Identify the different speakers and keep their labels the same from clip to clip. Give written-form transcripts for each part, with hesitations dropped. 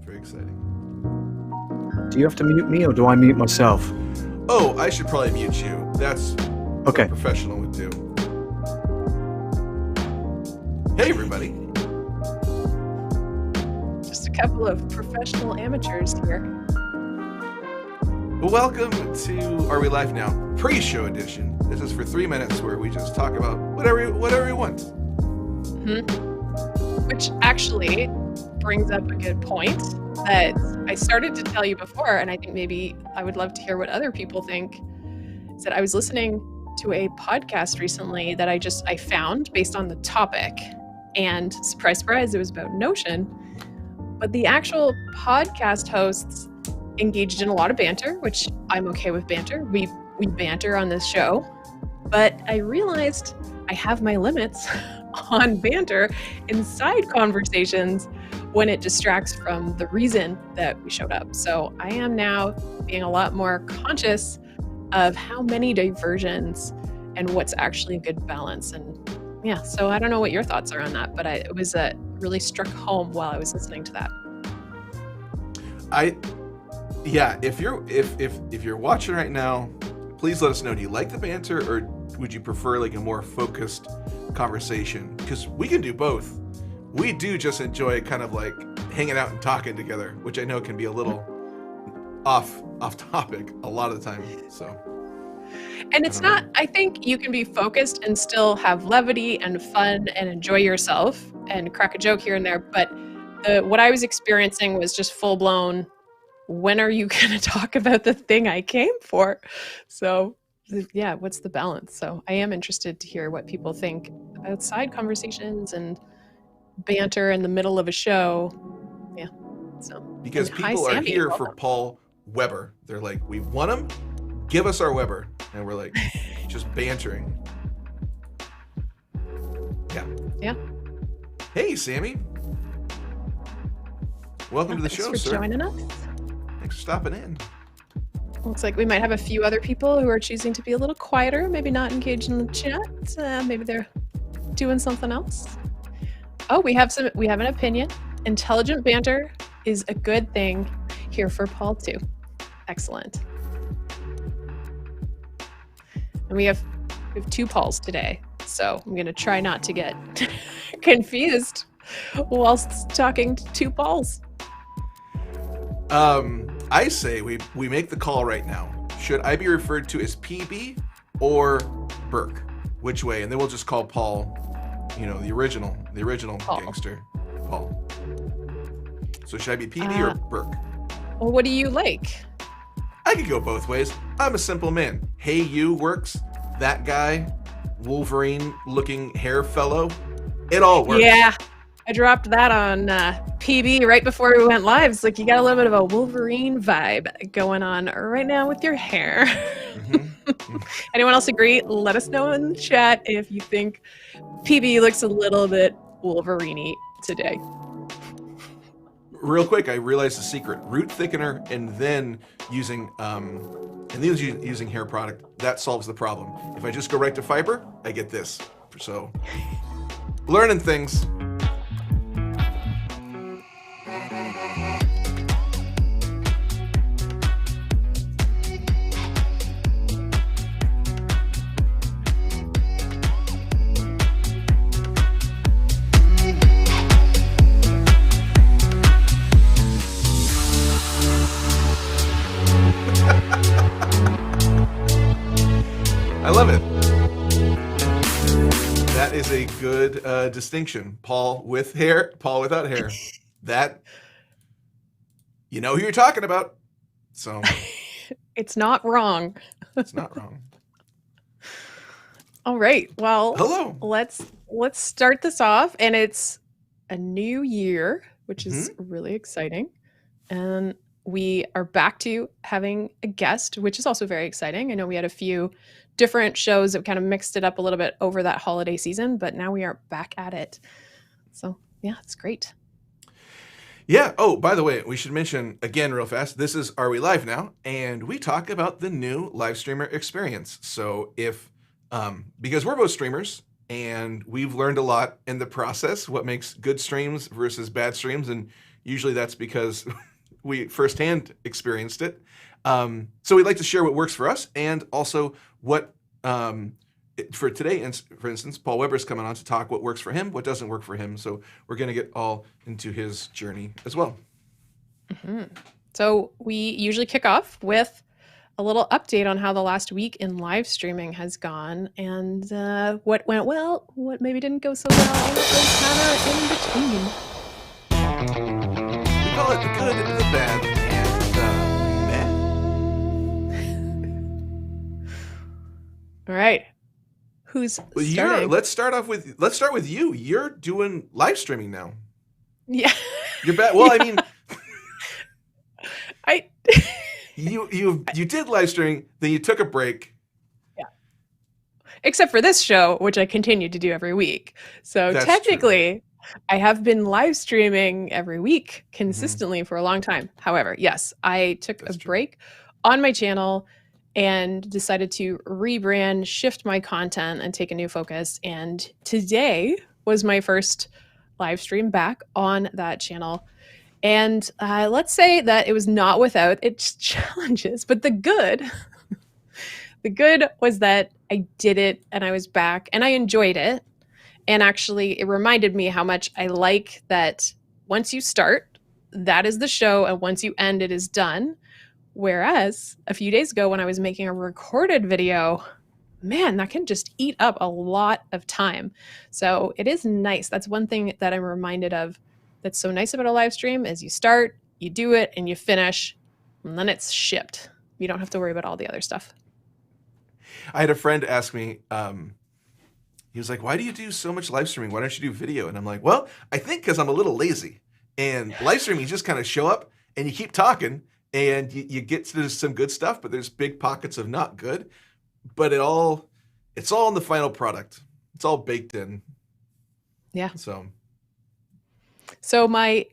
Speaker 1: Very exciting.
Speaker 2: Do you have to mute me or do I mute myself?
Speaker 1: Oh, I should probably mute you. That's what
Speaker 2: Okay.
Speaker 1: a professional would do. Hey, everybody.
Speaker 3: Just a couple of professional amateurs here.
Speaker 1: Well, welcome to Are We Live Now? Pre-show edition. This is for 3 minutes where we just talk about whatever we want.
Speaker 3: Mm-hmm. Which actually brings up a good point that I started to tell you before, and I think maybe I would love to hear what other people think, is that I was listening to a podcast recently that I found based on the topic, and surprise, surprise, it was about Notion. But the actual podcast hosts engaged in a lot of banter, which I'm okay with banter. We banter on this show, but I realized I have my limits on banter in side conversations when it distracts from the reason that we showed up. So I am now being a lot more conscious of how many diversions and what's actually a good balance. And yeah, so I don't know what your thoughts are on that, but it was really struck home while I was listening to that.
Speaker 1: If you're watching right now, please let us know. Do you like the banter, or would you prefer like a more focused conversation? Because we can do both. We do just enjoy kind of like hanging out and talking together, which I know can be a little off topic a lot of the time. So,
Speaker 3: and it's not. I think you can be focused and still have levity and fun and enjoy yourself and crack a joke here and there. But what I was experiencing was just full blown. When are you going to talk about the thing I came for? So, yeah, what's the balance? So I am interested to hear what people think about side conversations and banter in the middle of a show. Yeah. So
Speaker 1: because people are here for Paul Weber. They're like, we want him, give us our Weber. And we're like, just bantering. Yeah.
Speaker 3: Yeah.
Speaker 1: Hey, Sammy. Welcome to the show,
Speaker 3: sir. Thanks for joining us.
Speaker 1: Thanks for stopping in.
Speaker 3: Looks like we might have a few other people who are choosing to be a little quieter, maybe not engaged in the chat. Maybe they're doing something else. Oh, we have an opinion. Intelligent banter is a good thing here for Paul too. Excellent. And we have 2 Pauls today, so I'm going to try not to get confused whilst talking to 2 Pauls.
Speaker 1: I say we make the call right now. Should I be referred to as PB or Burke? Which way? And then we'll just call Paul, the original Paul. Gangster, Paul. So should I be PB or Burke?
Speaker 3: Well, what do you like?
Speaker 1: I could go both ways. I'm a simple man. Hey, you works. That guy, Wolverine-looking hair fellow. It all works.
Speaker 3: Yeah. I dropped that on PB right before we went live. It's like you got a little bit of a Wolverine vibe going on right now with your hair. Mm-hmm. Anyone else agree? Let us know in the chat if you think PB looks a little bit Wolverine-y today.
Speaker 1: Real quick, I realized the secret. Root thickener and then using using hair product. That solves the problem. If I just go right to fiber, I get this. So, learning things. I love it. That is a good distinction. Paul with hair, Paul without hair. That, you know who you're talking about. So
Speaker 3: it's not wrong.
Speaker 1: It's not wrong.
Speaker 3: All right. Well,
Speaker 1: hello.
Speaker 3: Let's start this off, and it's a new year, which is really exciting. And we are back to having a guest, which is also very exciting. I know we had a few different shows that kind of mixed it up a little bit over that holiday season, but now we are back at it. So yeah, it's great.
Speaker 1: Yeah. Oh, by the way, we should mention again real fast, this is Are We Live Now? And we talk about the new live streamer experience. So if, because we're both streamers and we've learned a lot in the process, what makes good streams versus bad streams. And Usually that's because we firsthand experienced it. So we'd like to share what works for us, and also what for today. And for instance, Paul Weber's coming on to talk what works for him, what doesn't work for him. So we're going to get all into his journey as well.
Speaker 3: So we usually kick off with a little update on how the last week in live streaming has gone, and what went well, what maybe didn't go so well, and what was kind of in between.
Speaker 1: We call it the good, the bad, and the meh.
Speaker 3: All right. Who's starting?
Speaker 1: Let's start with you. You're doing live streaming now.
Speaker 3: Yeah.
Speaker 1: You're back. Well,
Speaker 3: Yeah.
Speaker 1: I mean, you did live streaming, then you took a break.
Speaker 3: Yeah. Except for this show, which I continue to do every week. So
Speaker 1: That's
Speaker 3: technically, true. I have been live streaming every week consistently for a long time. However, yes, I took a break on my channel and decided to rebrand, shift my content, and take a new focus. And today was my first live stream back on that channel. And let's say that it was not without its challenges, but the good was that I did it and I was back and I enjoyed it. And actually, it reminded me how much I like that once you start, that is the show, and once you end, it is done. Whereas a few days ago when I was making a recorded video, man, that can just eat up a lot of time. So it is nice. That's one thing that I'm reminded of that's so nice about a live stream is you start, you do it, and you finish, and then it's shipped. You don't have to worry about all the other stuff.
Speaker 1: I had a friend ask me, he was like, why do you do so much live streaming? Why don't you do video? And I'm like, well, I think because I'm a little lazy. And live streaming, you just kind of show up and you keep talking and you get to some good stuff, but there's big pockets of not good. But it's all in the final product. It's all baked in.
Speaker 3: Yeah.
Speaker 1: So
Speaker 3: my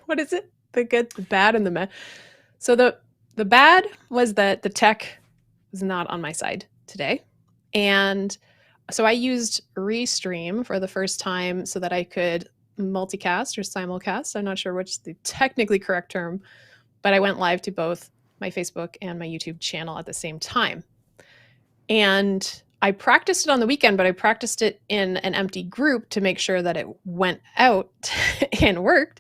Speaker 3: what is it? The good, the bad, and the meh. So the bad was that the tech was not on my side today. And so I used Restream for the first time so that I could multicast or simulcast. I'm not sure which is the technically correct term, but I went live to both my Facebook and my YouTube channel at the same time. And I practiced it on the weekend, but I practiced it in an empty group to make sure that it went out and worked.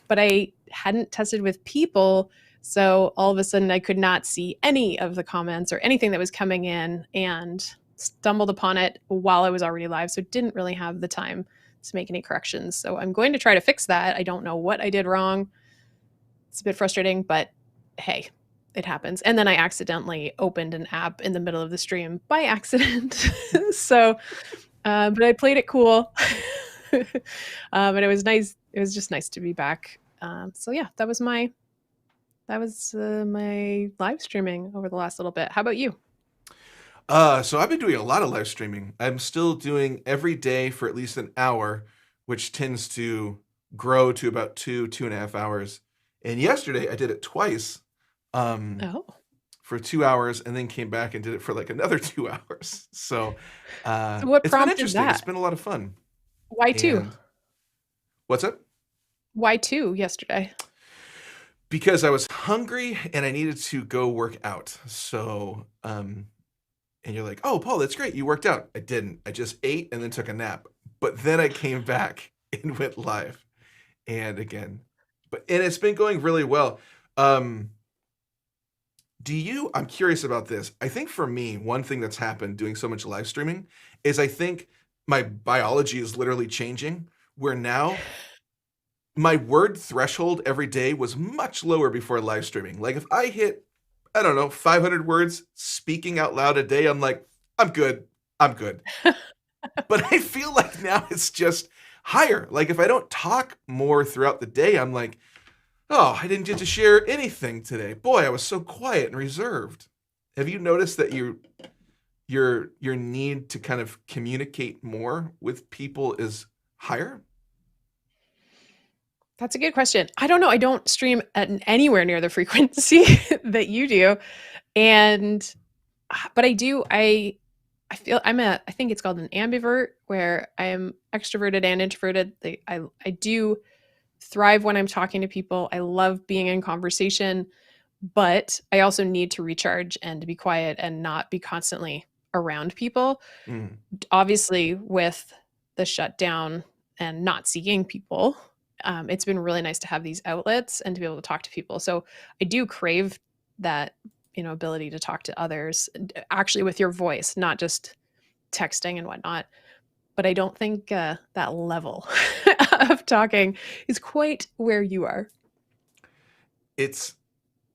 Speaker 3: But I hadn't tested with people. So all of a sudden I could not see any of the comments or anything that was coming in, and stumbled upon it while I was already live. So didn't really have the time to make any corrections. So I'm going to try to fix that. I don't know what I did wrong. It's a bit frustrating, but hey, it happens. And then I accidentally opened an app in the middle of the stream by accident. So, but I played it cool. But it was nice. It was just nice to be back. So yeah, that was my live streaming over the last little bit. How about you?
Speaker 1: So I've been doing a lot of live streaming. I'm still doing every day for at least an hour, which tends to grow to about 2.5 hours. And yesterday I did it twice. For 2 hours, and then came back and did it for like another 2 hours. So
Speaker 3: what
Speaker 1: it's been interesting. That? It's been a lot of fun.
Speaker 3: Why two?
Speaker 1: What's up?
Speaker 3: Why two yesterday?
Speaker 1: Because I was hungry and I needed to go work out. So, and you're like, oh, Paul, that's great. You worked out. I didn't. I just ate and then took a nap. But then I came back and went live. And again, and it's been going really well. I'm curious about this. I think for me, one thing that's happened doing so much live streaming is I think my biology is literally changing, where now my word threshold every day was much lower before live streaming. Like if I hit, I don't know, 500 words speaking out loud a day, I'm like, I'm good. But I feel like now it's just higher. Like if I don't talk more throughout the day, I'm like, oh, I didn't get to share anything today. Boy, I was so quiet and reserved. Have you noticed that your need to kind of communicate more with people is higher?
Speaker 3: That's a good question. I don't know. I don't stream at anywhere near the frequency that you do. But I do. I think it's called an ambivert, where I am extroverted and introverted. I do thrive when I'm talking to people. I love being in conversation, but I also need to recharge and to be quiet and not be constantly around people.
Speaker 1: Mm.
Speaker 3: Obviously, with the shutdown and not seeing people, it's been really nice to have these outlets and to be able to talk to people. So I do crave that, ability to talk to others actually with your voice, not just texting and whatnot. But I don't think that level of talking is quite where you are.
Speaker 1: It's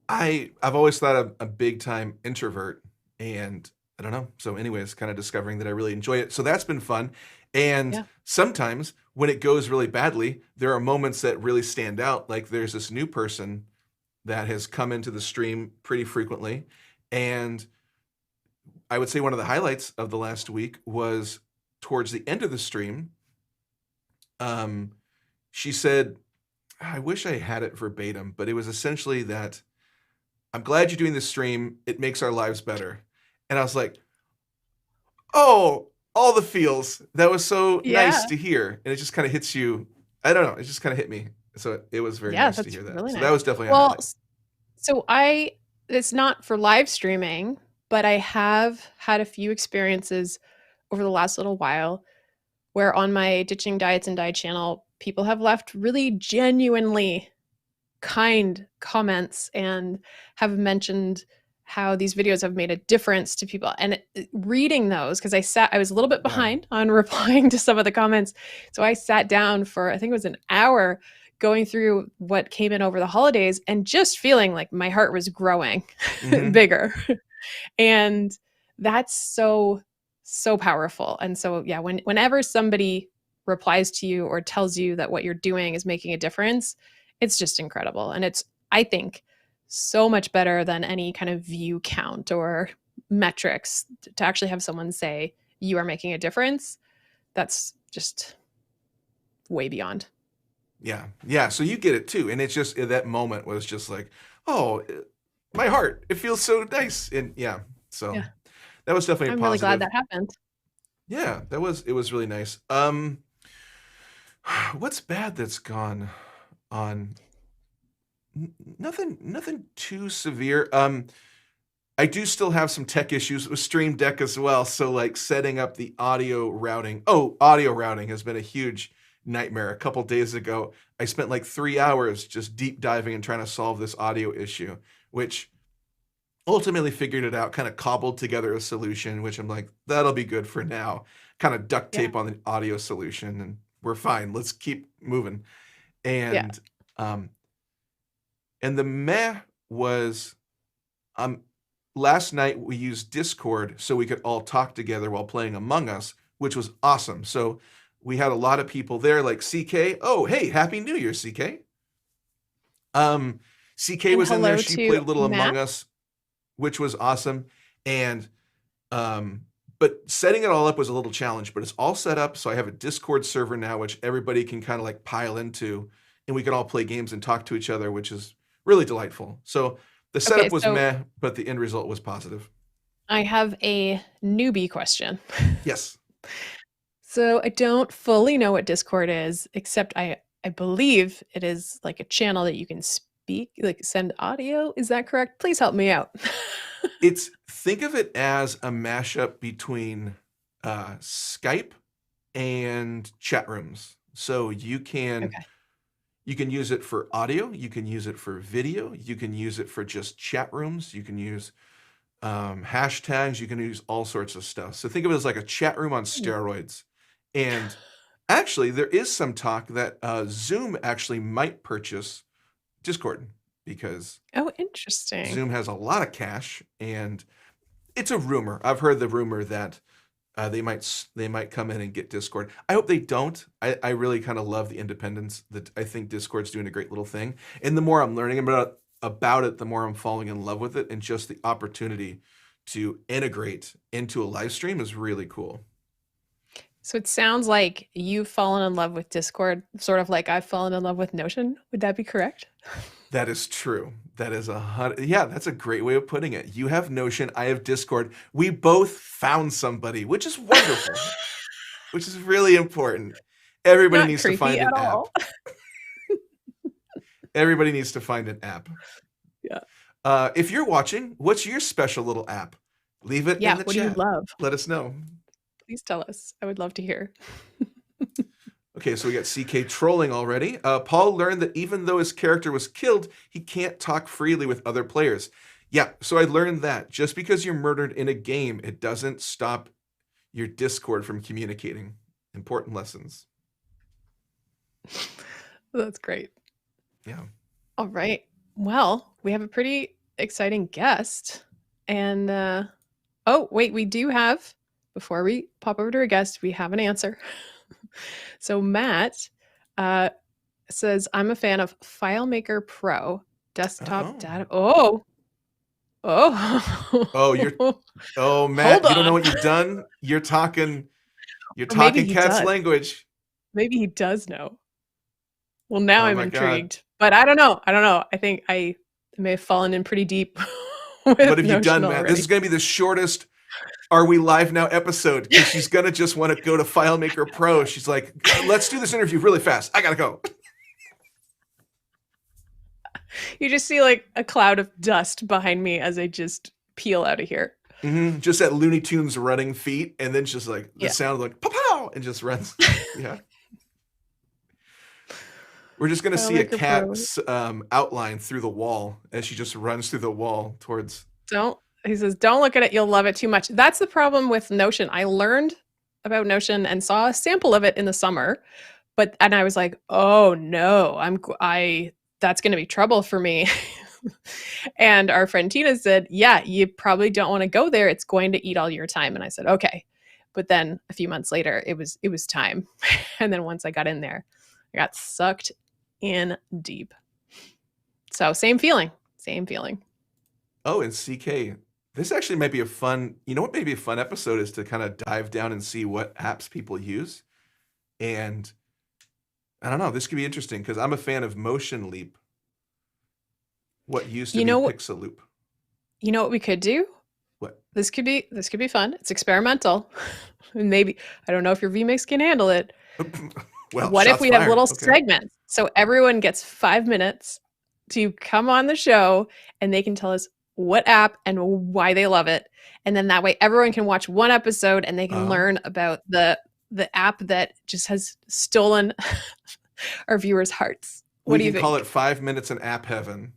Speaker 1: I've always thought of a big time introvert, and I don't know. So, anyways, kind of discovering that I really enjoy it. So that's been fun. And
Speaker 3: Yeah.
Speaker 1: sometimes when it goes really badly, there are moments that really stand out. Like there's this new person that has come into the stream pretty frequently, and I would say one of the highlights of the last week was towards the end of the stream. Um, she said, I wish I had it verbatim, but it was essentially that I'm glad you're doing this stream. It makes our lives better. And I was like, oh, all the feels. That was so nice
Speaker 3: Yeah.
Speaker 1: to hear. And it just kind of hits you. I don't know. It just kind of hit me. So it was very
Speaker 3: Yeah,
Speaker 1: nice to
Speaker 3: that's
Speaker 1: hear that.
Speaker 3: really
Speaker 1: So that
Speaker 3: nice.
Speaker 1: was definitely a
Speaker 3: Well,
Speaker 1: highlight.
Speaker 3: so it's not for live streaming, but I have had a few experiences over the last little while where on my Ditching Diets and Diet channel, people have left really genuinely kind comments and have mentioned how these videos have made a difference to people. And reading those, because I was a little bit
Speaker 1: Yeah.
Speaker 3: behind on replying to some of the comments. So I sat down for, I think it was an hour, going through what came in over the holidays and just feeling like my heart was growing
Speaker 1: Hmm.
Speaker 3: bigger. And that's so powerful. And so yeah, whenever somebody replies to you or tells you that what you're doing is making a difference, it's just incredible. And it's, I think, so much better than any kind of view count or metrics to actually have someone say you are making a difference. That's just way beyond.
Speaker 1: Yeah. Yeah. So you get it too. And it's just that moment was just like, oh, my heart. It feels so nice. And yeah. So
Speaker 3: Yeah.
Speaker 1: that was definitely a
Speaker 3: I'm really glad
Speaker 1: positive.
Speaker 3: that happened.
Speaker 1: Yeah, it was really nice. What's bad that's gone on? Nothing too severe. I do still have some tech issues with Stream Deck as well. So like setting up the audio routing. Oh, audio routing has been a huge nightmare. A couple days ago, I spent like 3 hours just deep diving and trying to solve this audio issue, which ultimately figured it out, kind of cobbled together a solution, which I'm like, that'll be good for now. Kind of duct
Speaker 3: Yeah.
Speaker 1: tape on the audio solution, and we're fine. Let's keep moving.
Speaker 3: Yeah.
Speaker 1: And um, and the meh was um last night we used Discord so we could all talk together while playing Among Us, which was awesome. So we had a lot of people there, like CK. Oh, hey, Happy New Year, CK. Um, CK
Speaker 3: And
Speaker 1: was in there.
Speaker 3: hello
Speaker 1: She
Speaker 3: to
Speaker 1: played a little
Speaker 3: Matt.
Speaker 1: Among Us, which was awesome. And um, but setting it all up was a little challenge, but it's all set up. So I have a Discord server now, which everybody can kind of like pile into, and we can all play games and talk to each other, which is really delightful. So the
Speaker 3: Okay,
Speaker 1: setup was
Speaker 3: so
Speaker 1: meh, but the end result was positive.
Speaker 3: I have a newbie question.
Speaker 1: Yes.
Speaker 3: So I don't fully know what Discord is, except I believe it is like a channel that you can speak, like send audio. Is that correct? Please help me out.
Speaker 1: It's think of it as a mashup between Skype and chat rooms. So
Speaker 3: Okay.
Speaker 1: you can use it for audio, you can use it for video, you can use it for just chat rooms, you can use hashtags, you can use all sorts of stuff. So think of it as like a chat room on
Speaker 3: Hmm.
Speaker 1: steroids. And actually, there is some talk that Zoom actually might purchase Discord because
Speaker 3: Oh, interesting.
Speaker 1: Zoom has a lot of cash, and it's a rumor. I've heard the rumor that they might come in and get Discord. I hope they don't. I really kind of love the independence. That I think Discord's doing a great little thing. And the more I'm learning about it, the more I'm falling in love with it. And just the opportunity to integrate into a live stream is really cool.
Speaker 3: So it sounds like you've fallen in love with Discord, sort of like I've fallen in love with Notion. Would that be correct?
Speaker 1: That is true. That is yeah, that's a great way of putting it. You have Notion, I have Discord. We both found somebody, which is wonderful, which is really important. Everybody
Speaker 3: Not
Speaker 1: needs to
Speaker 3: creepy
Speaker 1: find
Speaker 3: at
Speaker 1: an app.
Speaker 3: all.
Speaker 1: Everybody needs to find an app.
Speaker 3: Yeah.
Speaker 1: If you're watching, what's your special little app? Leave it in the
Speaker 3: What
Speaker 1: chat.
Speaker 3: do you love?
Speaker 1: Let us know.
Speaker 3: Please tell us. I would love to hear.
Speaker 1: Okay, so we got CK trolling already. Paul learned that even though his character was killed, he can't talk freely with other players. Yeah, so I learned that just because you're murdered in a game, it doesn't stop your Discord from communicating. Important lessons.
Speaker 3: That's great.
Speaker 1: Yeah.
Speaker 3: All right. Well, we have a pretty exciting guest. And oh, wait, we do have, before we pop over to our guest, we have an answer. So Matt says, I'm a fan of FileMaker Pro desktop data. Oh,
Speaker 1: Matt,
Speaker 3: Hold
Speaker 1: you don't know
Speaker 3: on.
Speaker 1: what you've done? You're talking
Speaker 3: maybe he
Speaker 1: cat's
Speaker 3: does.
Speaker 1: language.
Speaker 3: Maybe he does know. Well, now
Speaker 1: Oh
Speaker 3: I'm
Speaker 1: my
Speaker 3: intrigued, but I don't know. I think I may have fallen in pretty deep. What
Speaker 1: have you done, Matt?
Speaker 3: already.
Speaker 1: This is going to be the shortest Are We Live Now episode, because she's going to just want to go to FileMaker Pro. She's like, let's do this interview really fast. I got to go.
Speaker 3: You just see like a cloud of dust behind me as I just peel out of here.
Speaker 1: Mm-hmm. Just at Looney Tunes running feet, and then just like the sound of like pow, and just runs. Yeah. We're just gonna see a cat's outline through the wall as she just runs through the wall towards.
Speaker 3: He says, don't look at it. You'll love it too much. That's the problem with Notion. I learned about Notion and saw a sample of it in the summer, and I was like, oh no, that's going to be trouble for me. And our friend Tina said, yeah, you probably don't want to go there. It's going to eat all your time. And I said, okay. But then a few months later, it was time. And then once I got in there, I got sucked in deep. So same feeling.
Speaker 1: Oh, and CK, this actually might be a fun, what may be a fun episode is to kind of dive down and see what apps people use. And I don't know, this could be interesting because I'm a fan of Motion Leap. What used to be Pixaloop.
Speaker 3: You know what we could do?
Speaker 1: What?
Speaker 3: This could be fun. It's experimental. Maybe, I don't know if your vMix can handle it.
Speaker 1: Well,
Speaker 3: what if we have little segments? So everyone gets 5 minutes to come on the show and they can tell us what app and why they love it. And then that way everyone can watch one episode and they can learn about the app that just has stolen our viewers' hearts. What do you think?
Speaker 1: We can call it 5 minutes in app heaven.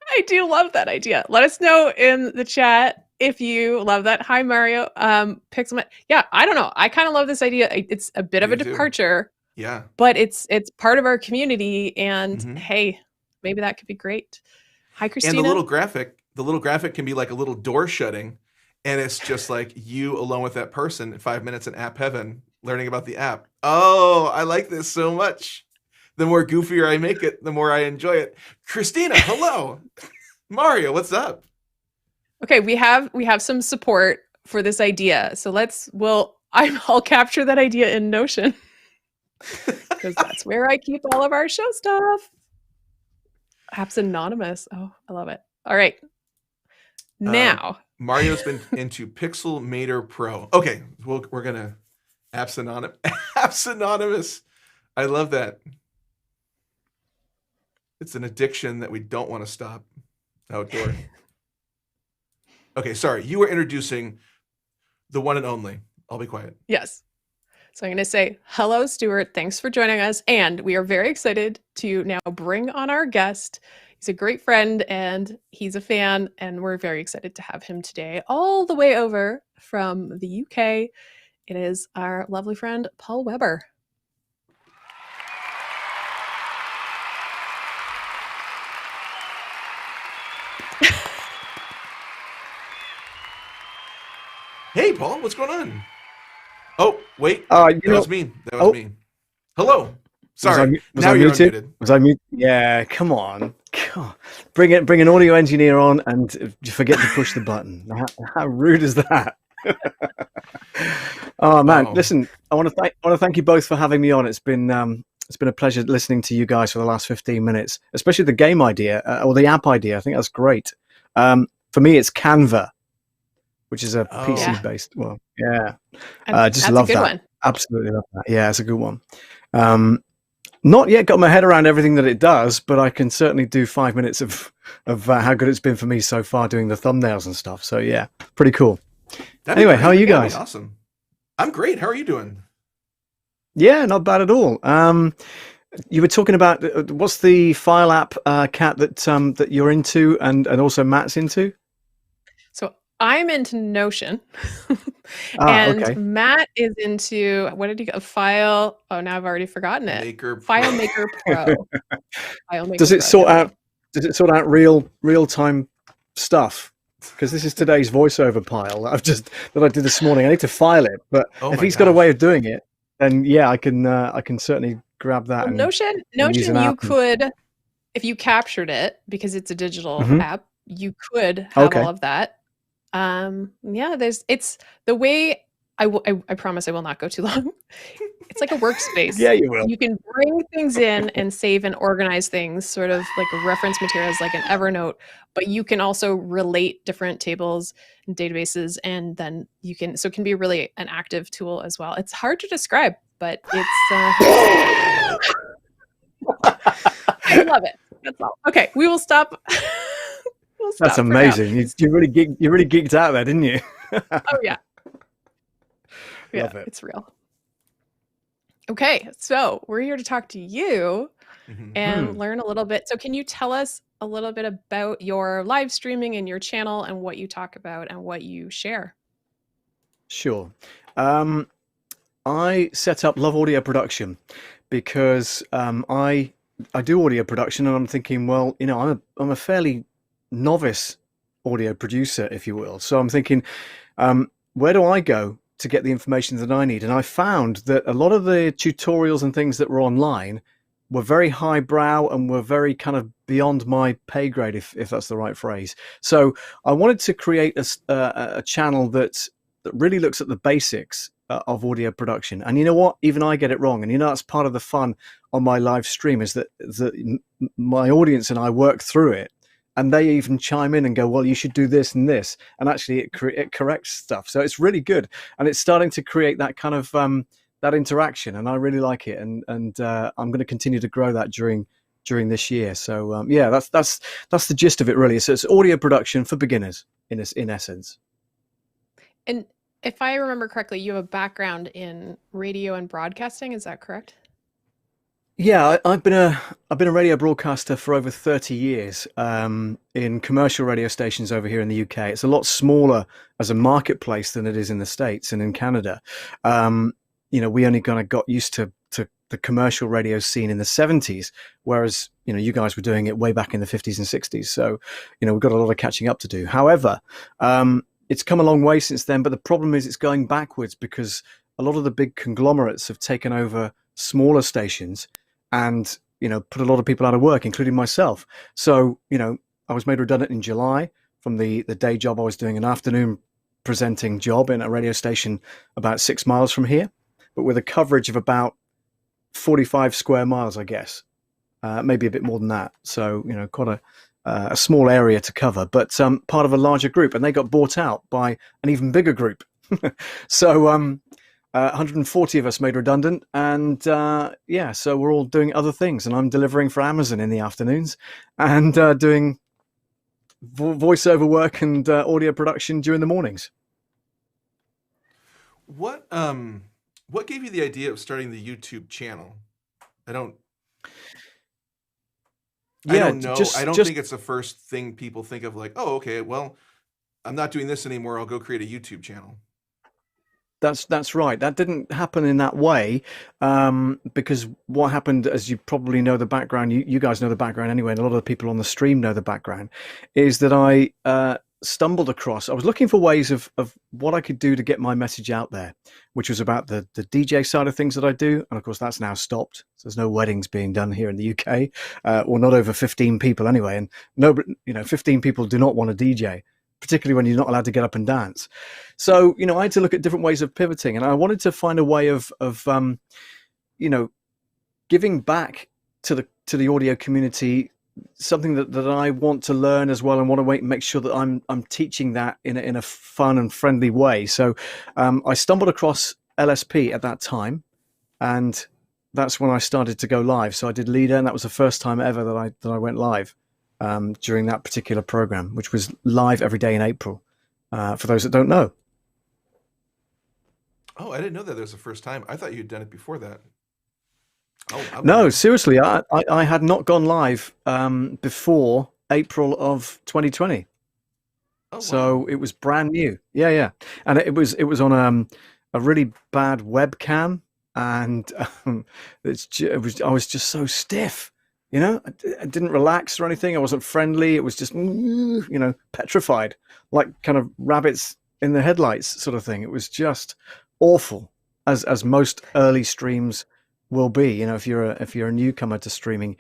Speaker 3: I do love that idea. Let us know in the chat if you love that. Hi, Mario. Pixelman. Yeah, I don't know. I kind of love this idea. It's a bit of a departure.
Speaker 1: Yeah.
Speaker 3: But it's part of our community. And hey, maybe that could be great. Hi, Christina.
Speaker 1: And the little graphic can be like a little door shutting. And it's just like you alone with that person in 5 minutes in app heaven learning about the app. Oh, I like this so much. The more goofier I make it, the more I enjoy it. Christina, hello. Mario, what's up?
Speaker 3: Okay, we have some support for this idea. So I'll capture that idea in Notion because that's where I keep all of our show stuff. Apps Anonymous. Oh, I love it. All right. Now.
Speaker 1: Mario's been into Pixelmator Pro. Okay, we're going to Apps Anonymous. I love that. It's an addiction that we don't want to stop outdoor. Okay, sorry. You were introducing the one and only. I'll be quiet.
Speaker 3: Yes. So I'm going to say, hello, Stuart. Thanks for joining us. And we are very excited to now bring on our guest. He's a great friend and he's a fan. And we're very excited to have him today, all the way over from the UK. It is our lovely friend, Paul Weber.
Speaker 1: Hey, Paul, what's going on? Oh, wait. That was me. That was me. Hello. Sorry.
Speaker 2: Was I muted? Was I muted? Yeah, come on. Bring an audio engineer on and forget to push the button. How rude is that? Oh man,
Speaker 1: Oh,
Speaker 2: listen, I want to thank you both for having me on. It's been a pleasure listening to you guys for the last 15 minutes, especially the game idea or the app idea. I think that's great. For me, it's Canva, which is a PC
Speaker 3: Yeah,
Speaker 1: oh,
Speaker 2: based. Well, yeah,
Speaker 3: and
Speaker 2: just
Speaker 3: that's a
Speaker 2: love
Speaker 3: good
Speaker 2: that.
Speaker 3: one.
Speaker 2: Absolutely love that. Yeah, it's a good one. Not yet got my head around everything that it does, but I can certainly do 5 minutes of how good it's been for me so far doing the thumbnails and stuff. So yeah, pretty cool.
Speaker 1: that'd be
Speaker 2: Anyway,
Speaker 1: great.
Speaker 2: how are you
Speaker 1: That'd be
Speaker 2: guys?
Speaker 1: awesome. I'm great. How are you doing?
Speaker 2: Yeah, not bad at all. You were talking about what's the file app, Kat, that you're into, and also Matt's into.
Speaker 3: So I'm into Notion,
Speaker 2: Ah,
Speaker 3: and
Speaker 2: okay.
Speaker 3: Matt is into what did he go? File. Oh, now I've already forgotten it.
Speaker 1: Maker Pro.
Speaker 3: FileMaker Pro.
Speaker 2: Does
Speaker 3: FileMaker
Speaker 2: it
Speaker 3: Pro. There
Speaker 2: sort
Speaker 3: we go.
Speaker 2: out? Does it sort out real time stuff? Because this is today's voiceover pile that I did this morning. I need to file it, but
Speaker 1: Oh
Speaker 2: if
Speaker 1: my
Speaker 2: he's got a way
Speaker 1: gosh.
Speaker 2: of doing it, then yeah, I can certainly grab that
Speaker 3: Well,
Speaker 2: and use
Speaker 3: Notion,
Speaker 2: an
Speaker 3: you
Speaker 2: app.
Speaker 3: could, if you captured it, because it's a digital
Speaker 2: Mhm.
Speaker 3: app, you could have
Speaker 2: Okay.
Speaker 3: all of that. Yeah, it's the way I promise I will not go too long. It's like a workspace.
Speaker 2: Yeah, you will.
Speaker 3: You can bring things in and save and organize things, sort of like reference materials like an Evernote, but you can also relate different tables and databases, and then so it can be really an active tool as well. It's hard to describe, but I love it. That's all. Okay, we will stop. We'll
Speaker 2: That's
Speaker 3: stop for now.
Speaker 2: amazing. You really geeked out there, didn't you?
Speaker 3: Oh yeah. Yeah,
Speaker 2: Love it.
Speaker 3: it's real. Okay, so we're here to talk to you and learn a little bit. So can you tell us a little bit about your live streaming and your channel and what you talk about and what you share?
Speaker 2: Sure. I set up Love Audio Production because I do audio production, and I'm thinking, well, I'm a fairly novice audio producer, if you will. So I'm thinking, where do I go to get the information that I need? And I found that a lot of the tutorials and things that were online were very highbrow and were very kind of beyond my pay grade, if that's the right phrase. So I wanted to create a channel that really looks at the basics of audio production. And you know what? Even I get it wrong. And that's part of the fun on my live stream is that my audience and I work through it. And they even chime in and go, well, you should do this and this. And actually it corrects stuff. So it's really good. And it's starting to create that kind of that interaction. And I really like it. And I'm going to continue to grow that during this year. So yeah, that's the gist of it, really. So it's audio production for beginners in essence.
Speaker 3: And if I remember correctly, you have a background in radio and broadcasting. Is that correct?
Speaker 2: Yeah, I've been a radio broadcaster for over 30 years in commercial radio stations over here in the UK. It's a lot smaller as a marketplace than it is in the States and in Canada. We only kind of got used to the commercial radio scene in the 70s, whereas you guys were doing it way back in the 50s and 60s. So we've got a lot of catching up to do. However, it's come a long way since then. But the problem is it's going backwards because a lot of the big conglomerates have taken over smaller stations and put a lot of people out of work, including myself. So I was made redundant in July from the day job I was doing, an afternoon presenting job in a radio station about 6 miles from here, but with a coverage of about 45 square miles, I guess, maybe a bit more than that. So quite a small area to cover, but part of a larger group, and they got bought out by an even bigger group. So 140 of us made redundant, and so we're all doing other things, and I'm delivering for Amazon in the afternoons and doing voiceover work and audio production during the mornings.
Speaker 1: What gave you the idea of starting the YouTube channel? I don't know. I don't think it's the first thing people think of, like, oh, okay, well, I'm not doing this anymore. I'll go create a YouTube channel.
Speaker 2: That's right. That didn't happen in that way, because what happened, as you probably know the background, you guys know the background anyway, and a lot of the people on the stream know the background, is that I stumbled across, I was looking for ways of what I could do to get my message out there, which was about the DJ side of things that I do. And of course, that's now stopped. So there's no weddings being done here in the UK, or not over 15 people anyway. And 15 people do not want a DJ. particularly when you're not allowed to get up and dance. So, I had to look at different ways of pivoting, and I wanted to find a way of giving back to the audio community, something that I want to learn as well, and want to make sure that I'm teaching that in a fun and friendly way. So I stumbled across LSP at that time, and that's when I started to go live. So I did Leader, and that was the first time ever that I went live during that particular program, which was live every day in April. For those that don't know.
Speaker 1: Oh, I didn't know that was the first time. I thought you'd done it before that. Oh,
Speaker 2: no, seriously, I had not gone live before April of 2020.
Speaker 1: Oh, wow.
Speaker 2: So it was brand new. Yeah, and it was on a really bad webcam, and I was just so stiff. I didn't relax or anything. I wasn't friendly. It was just petrified, like kind of rabbits in the headlights sort of thing. It was just awful, as most early streams will be. If you're a newcomer to streaming,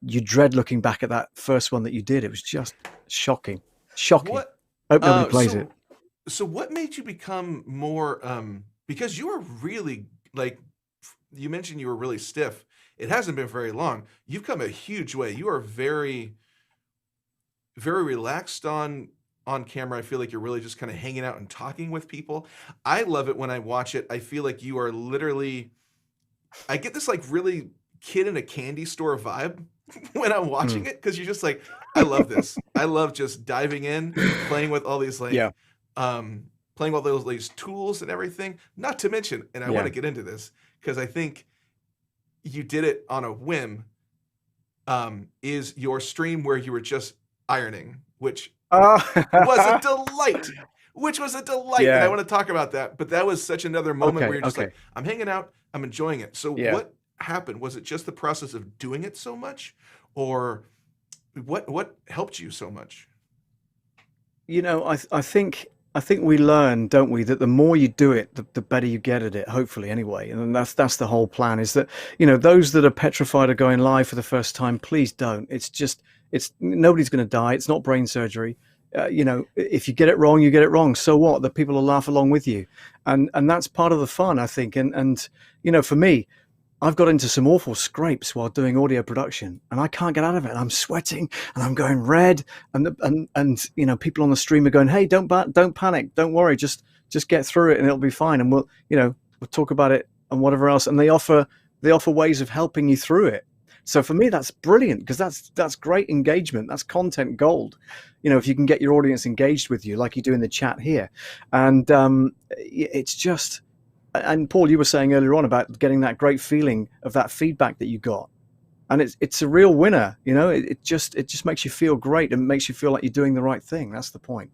Speaker 2: you dread looking back at that first one that you did. It was just shocking.
Speaker 1: What?
Speaker 2: I hope nobody plays it.
Speaker 1: So what made you become more? Because you were really, like, you mentioned you were really stiff. It hasn't been very long. You've come a huge way. You are very, very relaxed on camera. I feel like you're really just kind of hanging out and talking with people. I love it when I watch it. I feel like you are literally, I get this like really kid in a candy store vibe when I'm watching it, because you're just like, I love this. I love just diving in, playing with all these playing with all these tools and everything. Not to mention, and I want to get into this because I think you did it on a whim, is your stream where you were just ironing, which was a delight. And I want to talk about that. But that was such another moment where you're just like, I'm hanging out, I'm enjoying it. So what happened? Was it just the process of doing it so much, or what helped you so much?
Speaker 2: I think we learn, don't we, that the more you do it, the better you get at it, hopefully, anyway. And that's the whole plan, is that, those that are petrified of going live for the first time, please don't. It's nobody's going to die. It's not brain surgery. If you get it wrong, you get it wrong. So what? The people will laugh along with you. And that's part of the fun, I think. And for me, I've got into some awful scrapes while doing audio production, and I can't get out of it. I'm sweating and I'm going red, and people on the stream are going, "Hey, don't panic, don't worry, just get through it, and it'll be fine, and we'll talk about it and whatever else." And they offer ways of helping you through it. So for me, that's brilliant, because that's great engagement. That's content gold. If you can get your audience engaged with you, like you do in the chat here, and it's just. And Paul, you were saying earlier on about getting that great feeling of that feedback that you got, and it's a real winner. It just makes you feel great, and makes you feel like you're doing the right thing. That's the point.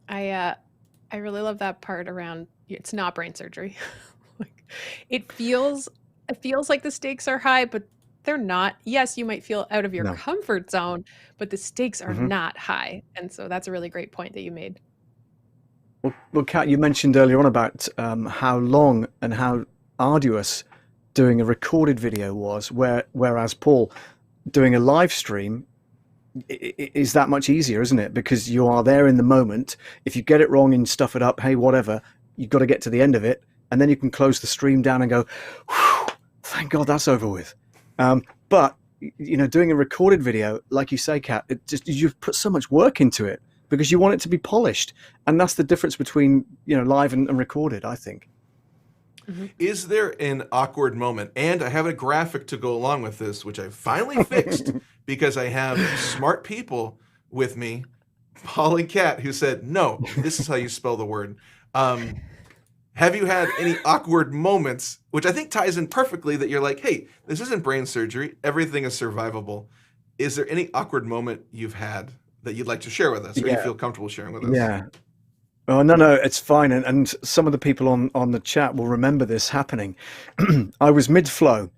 Speaker 3: I really love that part around it's not brain surgery. It feels like the stakes are high, but they're not. Yes, you might feel out of your comfort zone, but the stakes are not high. And so that's a really great point that you made.
Speaker 2: Well, Kat, you mentioned earlier on about how long and how arduous doing a recorded video was, whereas Paul, doing a live stream is that much easier, isn't it? Because you are there in the moment. If you get it wrong and stuff it up, hey, whatever, you've got to get to the end of it, and then you can close the stream down and go, thank God that's over with. But doing a recorded video, like you say, Kat, you've put so much work into it because you want it to be polished, and that's the difference between live and recorded, I think.
Speaker 1: Mm-hmm. Is there an awkward moment? And I have a graphic to go along with this, which I finally fixed because I have smart people with me, Paul and Kat, who said, no, this is how you spell the word. Have you had any awkward moments, which I think ties in perfectly, that you're like, hey, this isn't brain surgery, everything is survivable. Is there any awkward moment you've had that you'd like to share with us, or you feel comfortable sharing with us?
Speaker 2: Yeah. Oh, no, it's fine. And some of the people on the chat will remember this happening. I was mid-flow.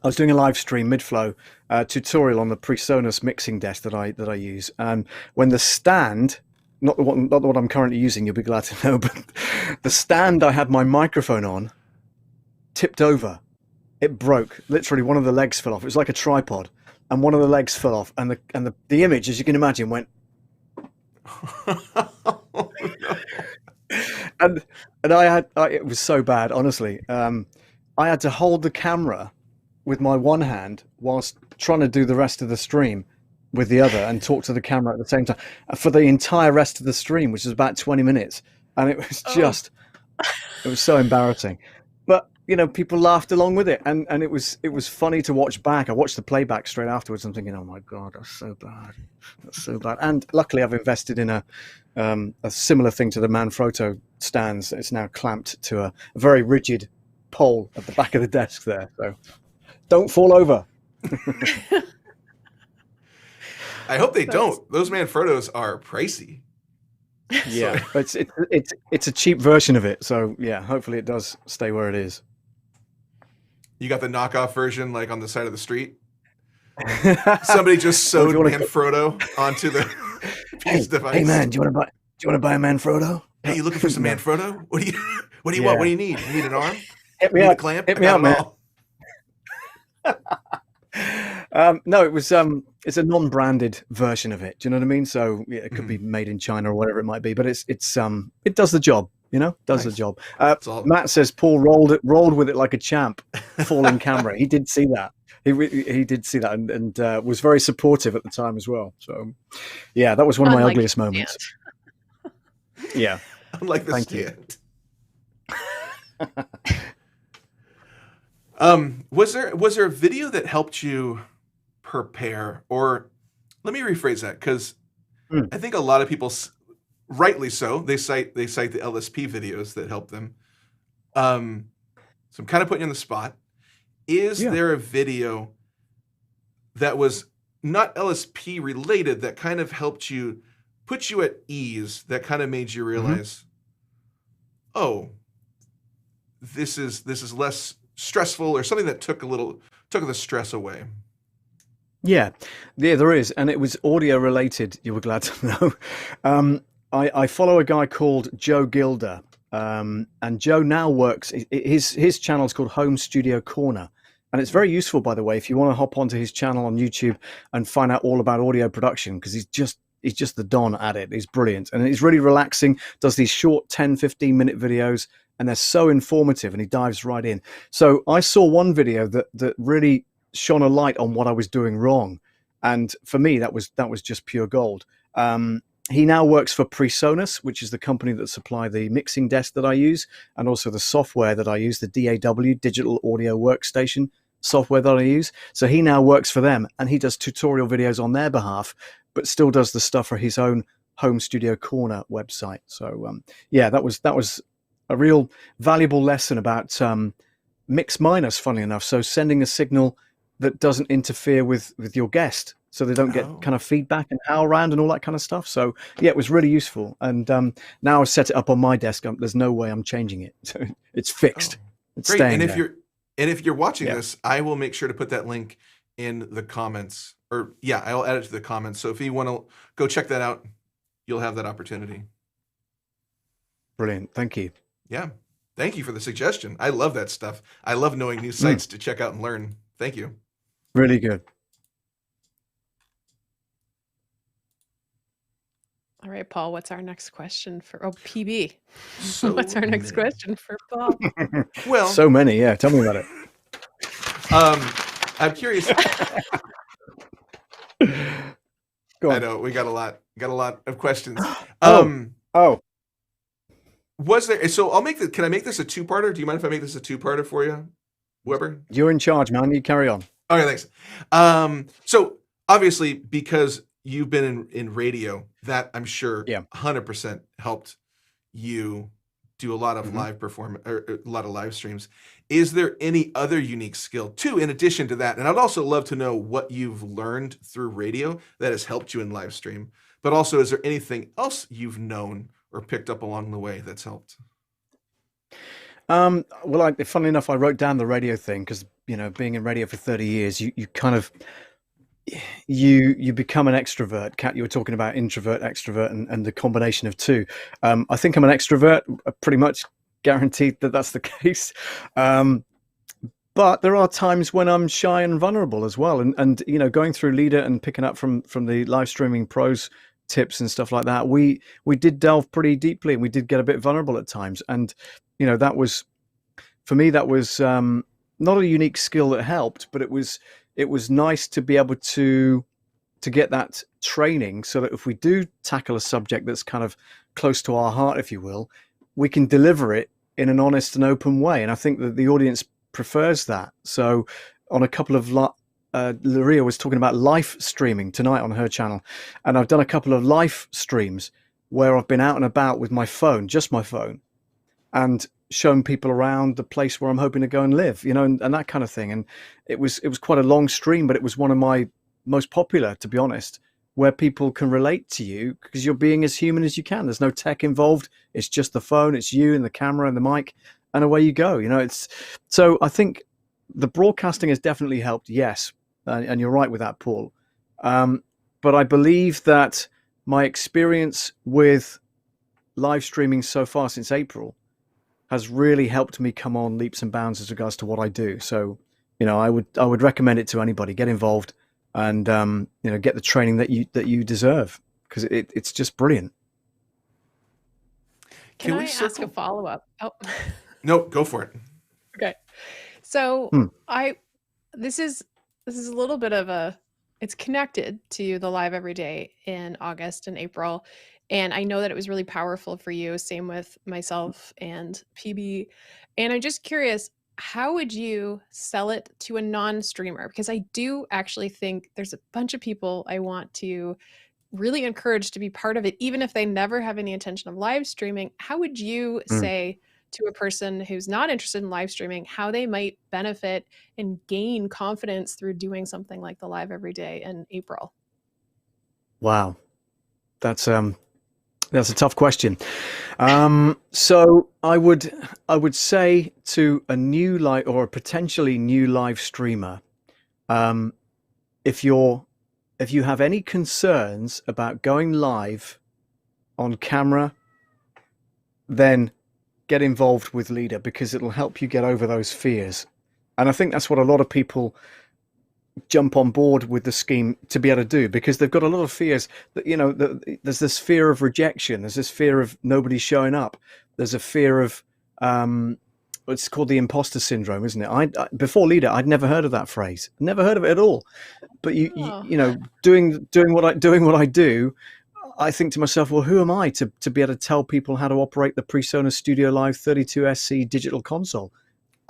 Speaker 2: I was doing a live stream mid-flow tutorial on the PreSonus mixing desk that I use. And when the stand... Not the one I'm currently using, you'll be glad to know, but the stand I had my microphone on tipped over. It broke. Literally, one of the legs fell off. It was like a tripod. and one of the legs fell off, and the image, as you can imagine, went.
Speaker 1: Oh, no.
Speaker 2: And it was so bad, honestly. I had to hold the camera with my one hand whilst trying to do the rest of the stream with the other and talk to the camera at the same time for the entire rest of the stream, which is about 20 minutes. And it was just, it was so embarrassing. But, people laughed along with it. And it was funny to watch back. I watched the playback straight afterwards. I'm thinking, oh my God, that's so bad. That's so bad. And luckily I've invested in a similar thing to the Manfrotto stands. It's now clamped to a very rigid pole at the back of the desk there. So don't fall over.
Speaker 1: I hope they don't. Those Manfrottos are pricey.
Speaker 2: Yeah, it's a cheap version of it. So yeah, hopefully it does stay where it is.
Speaker 1: You got the knockoff version, like on the side of the street. Somebody just sewed Manfrotto onto the piece device.
Speaker 2: Hey man, do you want to buy a Manfrotto?
Speaker 1: Hey, you looking for some Manfrotto? What do you want? What do you need? You need an arm?
Speaker 2: Hit me
Speaker 1: you
Speaker 2: up.
Speaker 1: Need a clamp?
Speaker 2: Hit me up, man. No, it was it's a non-branded version of it. Do you know what I mean? So yeah, it could be made in China or whatever it might be, but it does the job. Does the job. Matt says Paul rolled with it like a champ, falling camera. He did see that. He did see that and was very supportive at the time as well. So yeah, that was one of my ugliest moments. Yeah.
Speaker 1: Unlike the stand. Was there a video that helped you prepare, or let me rephrase that, because I think a lot of people, rightly so, they cite the LSP videos that help them. So I'm kind of putting you on the spot. Is there a video that was not LSP related that kind of helped you, put you at ease, that kind of made you realize, oh, this is less stressful, or something that took the stress away?
Speaker 2: Yeah, there is, and it was audio related. You were glad to know. I follow a guy called Joe Gilder, and Joe now works. His channel is called Home Studio Corner, and it's very useful, by the way, if you want to hop onto his channel on YouTube and find out all about audio production, because he's just the don at it. He's brilliant, and he's really relaxing. Does these short 10-15 minute videos, and they're so informative, and he dives right in. So I saw one video that really shone a light on what I was doing wrong, and for me that was just pure gold. He now works for PreSonus, which is the company that supply the mixing desk that I use, and also the software that I use, the DAW, Digital Audio Workstation software that I use. So he now works for them, and he does tutorial videos on their behalf, but still does the stuff for his own Home Studio Corner website. So yeah, that was a real valuable lesson about mix minus, funnily enough. So sending a signal that doesn't interfere with your guest, so they don't get kind of feedback and howl around and all that kind of stuff. So yeah, it was really useful. And now I've set it up on my desk. There's no way I'm changing it. So it's fixed. It's
Speaker 1: great.
Speaker 2: staying
Speaker 1: And
Speaker 2: there.
Speaker 1: if you're watching this, I will make sure to put that link in the comments, or I'll add it to the comments. So if you want to go check that out, you'll have that opportunity.
Speaker 2: Brilliant. Thank you.
Speaker 1: Yeah. Thank you for the suggestion. I love that stuff. I love knowing new sites to check out and learn. Thank you.
Speaker 2: Really good.
Speaker 3: All right, Paul, what's our next question for PB?
Speaker 1: So
Speaker 3: what's our next question for Paul?
Speaker 1: Well,
Speaker 2: so many. Yeah. Tell me about it.
Speaker 1: I'm curious.
Speaker 2: Go on.
Speaker 1: I know we got a lot of questions. Was there, so can I make this a two-parter? Do you mind if I make this a two-parter for you, Weber?
Speaker 2: You're in charge, man. You carry on.
Speaker 1: Okay, thanks. So obviously, because you've been in radio, that I'm sure 100% helped you do a lot of live performance, or a lot of live streams. Is there any other unique skill too, in addition to that? And I'd also love to know what you've learned through radio that has helped you in live stream. But also, is there anything else you've known or picked up along the way that's helped?
Speaker 2: Well, funnily enough, I wrote down the radio thing because, being in radio for 30 years, you kind of, you become an extrovert. Kat, you were talking about introvert, extrovert, and the combination of two. I think I'm an extrovert, pretty much guaranteed that that's the case. But there are times when I'm shy and vulnerable as well. And you know, going through Leader and picking up from the live streaming pros tips and stuff like that, we did delve pretty deeply and we did get a bit vulnerable at times. And you know, that was, for me, that was not a unique skill that helped, but it was nice to be able to get that training so that if we do tackle a subject that's kind of close to our heart, if you will, we can deliver it in an honest and open way. And I think that the audience prefers that. So on a couple of Laria was talking about live streaming tonight on her channel, and I've done a couple of live streams where I've been out and about with my phone, just my phone, and shown people around the place where I'm hoping to go and live, you know, and that kind of thing. And it was quite a long stream, but it was one of my most popular, to be honest, where people can relate to you because you're being as human as you can. There's no tech involved. It's just the phone, it's you and the camera and the mic, and away you go. You know, so I think the broadcasting has definitely helped. Yes. And you're right with that, Paul. But I believe that my experience with live streaming so far since April has really helped me come on leaps and bounds as regards to what I do. So, you know, I would recommend it to anybody. Get involved and you know, get the training that you deserve, because it's just brilliant.
Speaker 3: Can I ask a follow-up? Oh.
Speaker 1: No, go for it.
Speaker 3: Okay. So this is a little bit of it's connected to the Live Every Day in August and April. And I know that it was really powerful for you. Same with myself and PB. And I'm just curious, how would you sell it to a non-streamer? Because I do actually think there's a bunch of people I want to really encourage to be part of it, even if they never have any intention of live streaming. How would you say to a person who's not interested in live streaming how they might benefit and gain confidence through doing something like the Live Every Day in April?
Speaker 2: Wow. That's a tough question. So I would say to a new live or a potentially new live streamer, if you have any concerns about going live on camera, then get involved with Leader, because it'll help you get over those fears. And I think that's what a lot of people jump on board with the scheme to be able to do, because they've got a lot of fears that, you know, there's this fear of rejection, there's this fear of nobody showing up, there's a fear of it's called the imposter syndrome, isn't it? I before Leader, I'd never heard of that phrase, never heard of it at all. But you know, doing what I do, I think to myself, well, who am I to be able to tell people how to operate the PreSonus Studio Live 32SC digital console?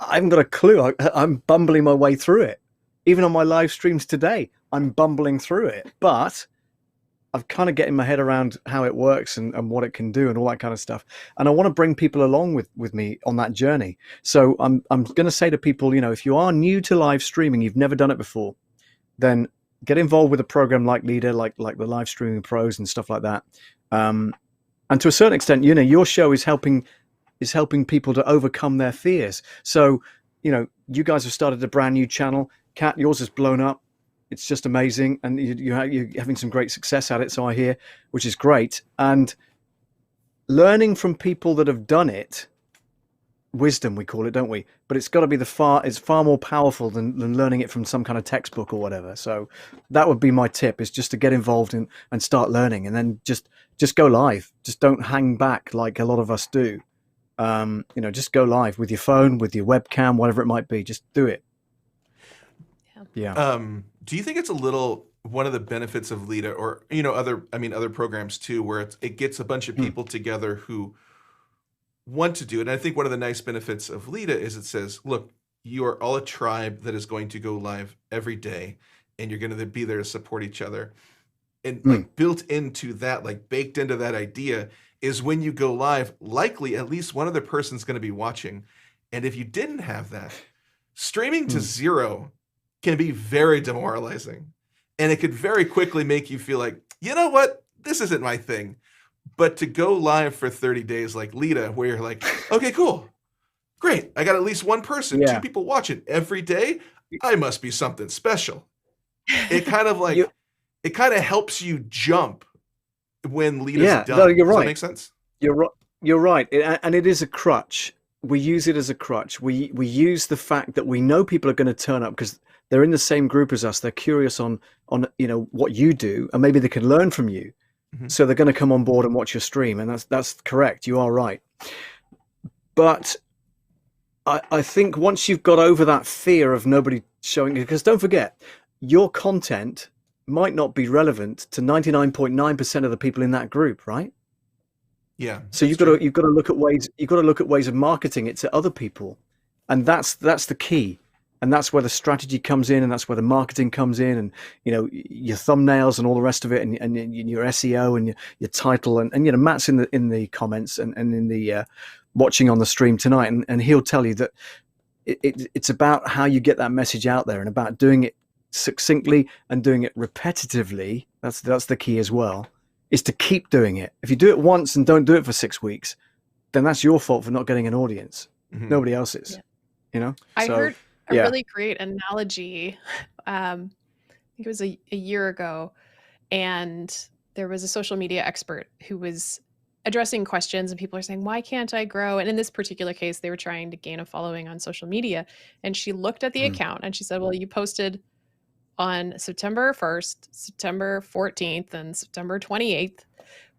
Speaker 2: I haven't got a clue. I'm bumbling my way through it. Even on my live streams today, I'm bumbling through it. But I'm kind of getting my head around how it works and what it can do and all that kind of stuff. And I want to bring people along with me on that journey. So I'm going to say to people, you know, if you are new to live streaming, you've never done it before, then get involved with a program like Leader, like the Live Streaming Pros and stuff like that. And to a certain extent, you know, your show is helping people to overcome their fears. So, you know, you guys have started a brand new channel. Kat, yours has blown up. It's just amazing, and you're having some great success at it, so I hear, which is great. And learning from people that have done it, wisdom we call it, don't we? But it's got to be it's far more powerful than learning it from some kind of textbook or whatever. So that would be my tip, is just to get involved and start learning, and then just go live. Just don't hang back like a lot of us do. You know, just go live with your phone, with your webcam, whatever it might be. Just do it. Yeah.
Speaker 1: Do you think it's one of the benefits of Lita, or, you know, other programs too, where it gets a bunch of people together who want to do it? And I think one of the nice benefits of Lita is it says, look, you are all a tribe that is going to go live every day, and you're going to be there to support each other. And like built into that, like baked into that idea, is when you go live, likely at least one other person's going to be watching. And if you didn't have that, streaming to zero can be very demoralizing. And it could very quickly make you feel like, you know what, this isn't my thing. But to go live for 30 days like Lita, where you're like, okay, cool, great, I got at least one person, 2 people watching every day, I must be something special. It kind of like, it kind of helps you jump when Lita's done.
Speaker 2: No, you're right.
Speaker 1: Does that make sense?
Speaker 2: You're right. And it is a crutch. we use it as a crutch. We use the fact that we know people are going to turn up because they're in the same group as us. They're curious on what you do, and maybe they can learn from you.
Speaker 1: Mm-hmm.
Speaker 2: So they're going to come on board and watch your stream, and that's correct. You are right. But I think once you've got over that fear of nobody showing, because don't forget, your content might not be relevant to 99.9% of the people in that group, right?
Speaker 1: Yeah.
Speaker 2: So you've got to look at ways of marketing it to other people, and that's the key, and that's where the strategy comes in, and that's where the marketing comes in, and your thumbnails and all the rest of it, and your SEO and your title, and Matt's in the comments and in the watching on the stream tonight, and he'll tell you that it's about how you get that message out there, and about doing it succinctly and doing it repetitively. That's the key as well. Is to keep doing it. If you do it once and don't do it for 6 weeks, then that's your fault for not getting an audience. Mm-hmm. Nobody else's. Yeah.
Speaker 3: I heard a really great analogy. I think it was a year ago, and there was a social media expert who was addressing questions, and people are saying, why can't I grow? And in this particular case, they were trying to gain a following on social media. And she looked at the account and she said, well, you posted on September 1st, September 14th, and September 28th.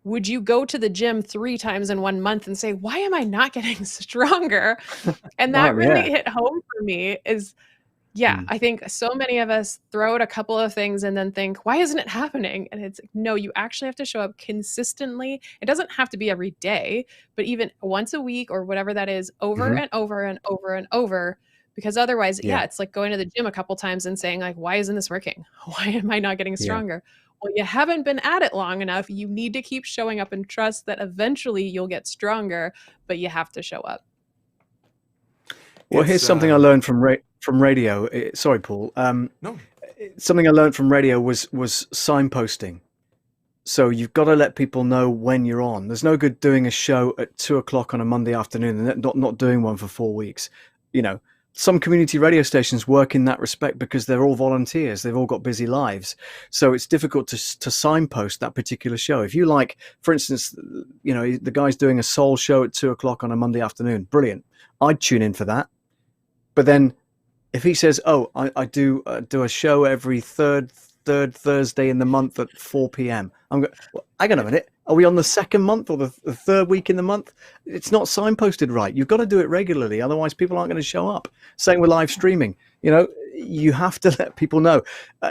Speaker 3: Would you go to the gym 3 times in 1 month and say, why am I not getting stronger? And that really hit home for me is, I think so many of us throw out a couple of things and then think, why isn't it happening? And it's no, you actually have to show up consistently. It doesn't have to be every day, but even once a week or whatever that is, over and over and over and over. Because otherwise, it's like going to the gym a couple times and saying, like, why isn't this working? Why am I not getting stronger? Well, you haven't been at it long enough. You need to keep showing up and trust that eventually you'll get stronger, but you have to show up.
Speaker 2: Well, here's something I learned from radio. Sorry, Paul.
Speaker 1: No.
Speaker 2: Something I learned from radio was signposting. So you've got to let people know when you're on. There's no good doing a show at 2:00 on a Monday afternoon and not doing one for 4 weeks. Some community radio stations work in that respect because they're all volunteers. They've all got busy lives. So it's difficult to signpost that particular show. If you like, for instance, the guy's doing a soul show at 2:00 on a Monday afternoon. Brilliant. I'd tune in for that. But then if he says, I do a show every third Thursday in the month at 4 p.m. I'm going, well, hang on a minute. Are we on the second month or the third week in the month? It's not signposted right. You've got to do it regularly. Otherwise, people aren't going to show up. Same with live streaming. You have to let people know.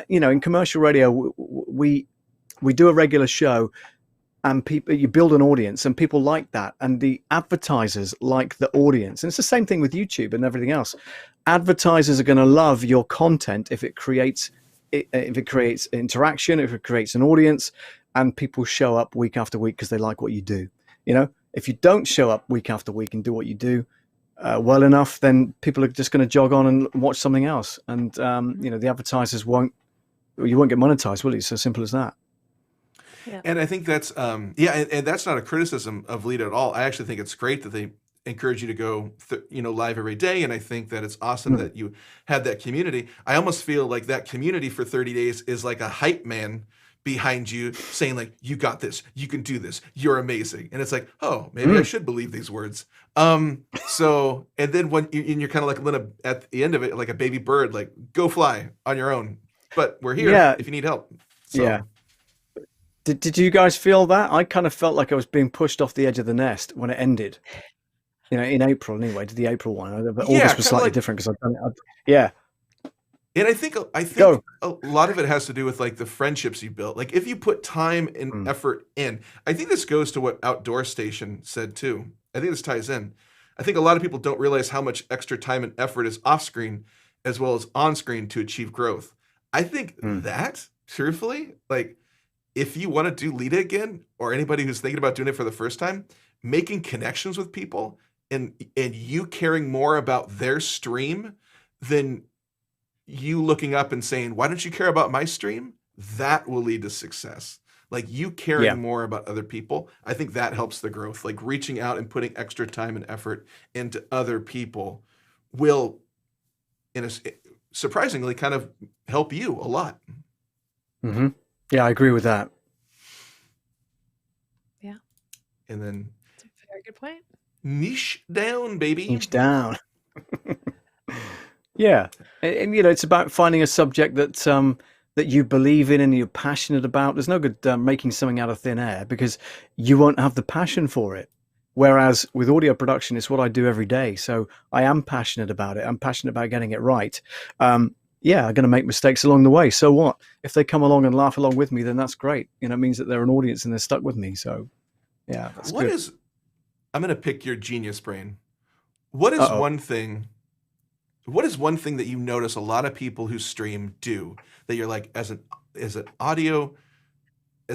Speaker 2: In commercial radio, we do a regular show, and you build an audience, and people like that. And the advertisers like the audience. And it's the same thing with YouTube and everything else. Advertisers are going to love your content if it creates interaction, if it creates an audience, and people show up week after week because they like what you do. If you don't show up week after week and do what you do well enough, then people are just going to jog on and watch something else. And the advertisers you won't get monetized, will you? So simple as that.
Speaker 1: Yeah. And I think that's and that's not a criticism of Lead at all. I actually think it's great that they encourage you to go live every day, and I think that it's awesome that you have that community. I almost feel like that community for 30 days is like a hype man behind you saying, like, you got this, you can do this, you're amazing. And it's like, oh, maybe I should believe these words. So, and then when you're kind of like at the end of it, like a baby bird, like, go fly on your own, but we're here if you need help. So.
Speaker 2: Yeah. Did you guys feel that? I kind of felt like I was being pushed off the edge of the nest when it ended. In April anyway, to the April one. But August was slightly different because I've done it.
Speaker 1: And I think a lot of it has to do with like the friendships you built. Like if you put time and effort in, I think this goes to what Outdoor Station said too. I think this ties in. I think a lot of people don't realize how much extra time and effort is off screen as well as on screen to achieve growth. I think that, truthfully, like if you want to do Lita again, or anybody who's thinking about doing it for the first time, making connections with people and you caring more about their stream than you looking up and saying, why don't you care about my stream? That will lead to success. Like you caring more about other people, I think that helps the growth. Like reaching out and putting extra time and effort into other people will, surprisingly, kind of help you a lot.
Speaker 2: Mm-hmm. Yeah, I agree with that.
Speaker 3: Yeah.
Speaker 1: And then...
Speaker 3: That's a very good point.
Speaker 1: Niche down, baby.
Speaker 2: Niche down. Yeah, and it's about finding a subject that you believe in and you're passionate about. There's no good making something out of thin air because you won't have the passion for it. Whereas with audio production, it's what I do every day. So I am passionate about it. I'm passionate about getting it right. Yeah, I'm going to make mistakes along the way. So what? If they come along and laugh along with me, then that's great. It means that they're an audience and they're stuck with me. So yeah, that's good.
Speaker 1: I'm going to pick your genius brain. What is one thing that you notice a lot of people who stream do that you're like, as a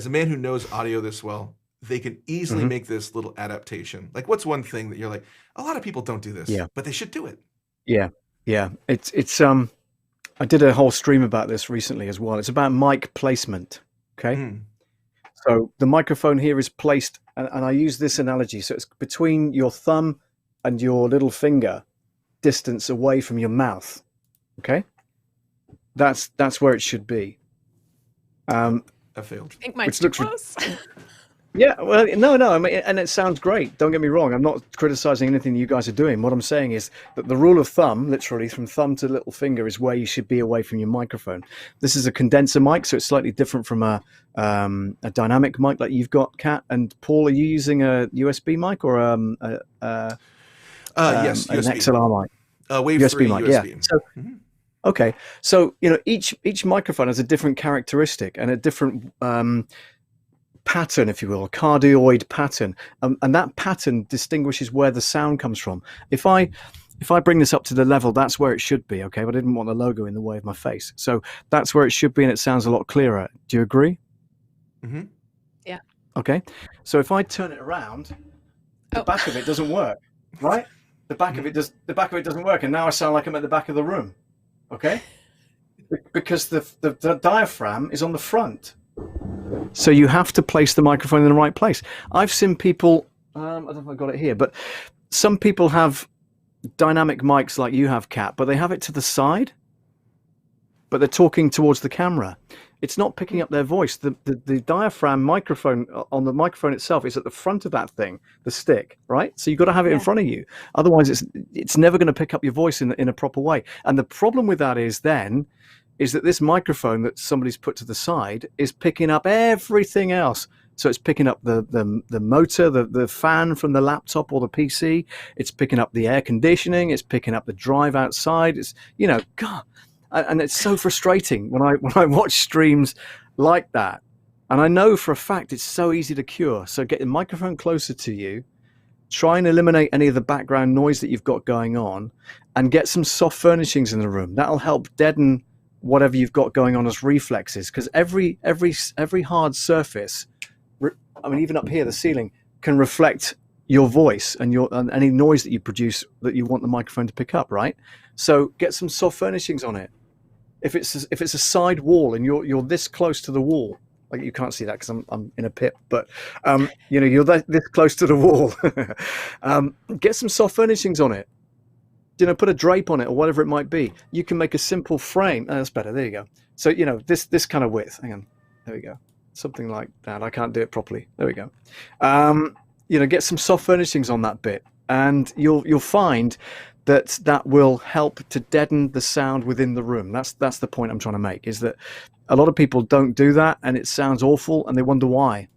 Speaker 1: man who knows audio this well, they can easily make this little adaptation? Like, what's one thing that you're like, a lot of people don't do this, but they should do it?
Speaker 2: Yeah. It's I did a whole stream about this recently as well. It's about mic placement. Okay. So the microphone here is placed, and I use this analogy. So it's between your thumb and your little finger, distance away from your mouth. Okay. That's where it should be.
Speaker 1: I failed.
Speaker 3: I think mine's too close.
Speaker 2: Yeah, well, no. I mean, and it sounds great. Don't get me wrong. I'm not criticizing anything you guys are doing. What I'm saying is that the rule of thumb, literally from thumb to little finger, is where you should be away from your microphone. This is a condenser mic, so it's slightly different from a dynamic mic like you've got, Kat. And Paul, are you using a USB mic or
Speaker 1: yes,
Speaker 2: an
Speaker 1: USB.
Speaker 2: XLR mic?
Speaker 1: Wave
Speaker 2: USB
Speaker 1: 3
Speaker 2: mic,
Speaker 1: USB.
Speaker 2: yeah. So, okay, so each microphone has a different characteristic and a different pattern, if you will, a cardioid pattern, and that pattern distinguishes where the sound comes from. If I bring this up to the level, that's where it should be, okay? But I didn't want the logo in the way of my face, so that's where it should be, and it sounds a lot clearer. Do you agree?
Speaker 3: Yeah.
Speaker 2: Okay, so if I turn it around, the back of it doesn't work, right? The back of it doesn't work, and now I sound like I'm at the back of the room, okay? Because the diaphragm is on the front. So you have to place the microphone in the right place. I've seen people, I don't know if I've got it here, but some people have dynamic mics like you have, Kat, but they have it to the side, but they're talking towards the camera. It's not picking up their voice. The diaphragm microphone on the microphone itself is at the front of that thing, the stick, right? So you've got to have it in front of you. Otherwise, it's never going to pick up your voice in a proper way. And the problem with that is that this microphone that somebody's put to the side is picking up everything else. So it's picking up the motor, the fan from the laptop or the PC. It's picking up the air conditioning. It's picking up the drive outside. It's, God. And it's so frustrating when I watch streams like that. And I know for a fact it's so easy to cure. So get the microphone closer to you. Try and eliminate any of the background noise that you've got going on, and get some soft furnishings in the room. That'll help deaden whatever you've got going on as reflexes, because every hard surface, I mean, even up here, the ceiling can reflect your voice and any noise that you produce that you want the microphone to pick up, right? So get some soft furnishings on it. If it's a side wall and you're this close to the wall, like you can't see that because I'm in a pit, but you're this close to the wall. Get some soft furnishings on it. Put a drape on it or whatever it might be. You can make a simple frame. Oh, that's better. There you go. So, this kind of width. Hang on. There we go. Something like that. I can't do it properly. There we go. Get some soft furnishings on that bit, and you'll find that will help to deaden the sound within the room. That's the point I'm trying to make, is that a lot of people don't do that, and it sounds awful, and they wonder why.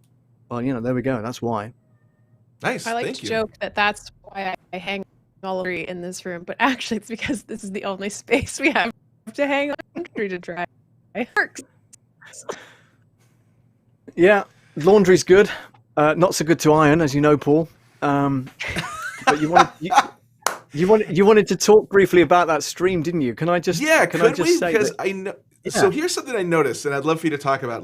Speaker 2: Well, there we go. That's why.
Speaker 1: Nice.
Speaker 3: I like to joke that that's why I hang laundry in this room, but actually it's because this is the only space we have to hang laundry to dry. It works. Yeah,
Speaker 2: laundry's good. Not so good to iron, as you know, Paul. But you wanted to talk briefly about that stream, didn't you? Can I just say
Speaker 1: because I know. Yeah. So here's something I noticed, and I'd love for you to talk about.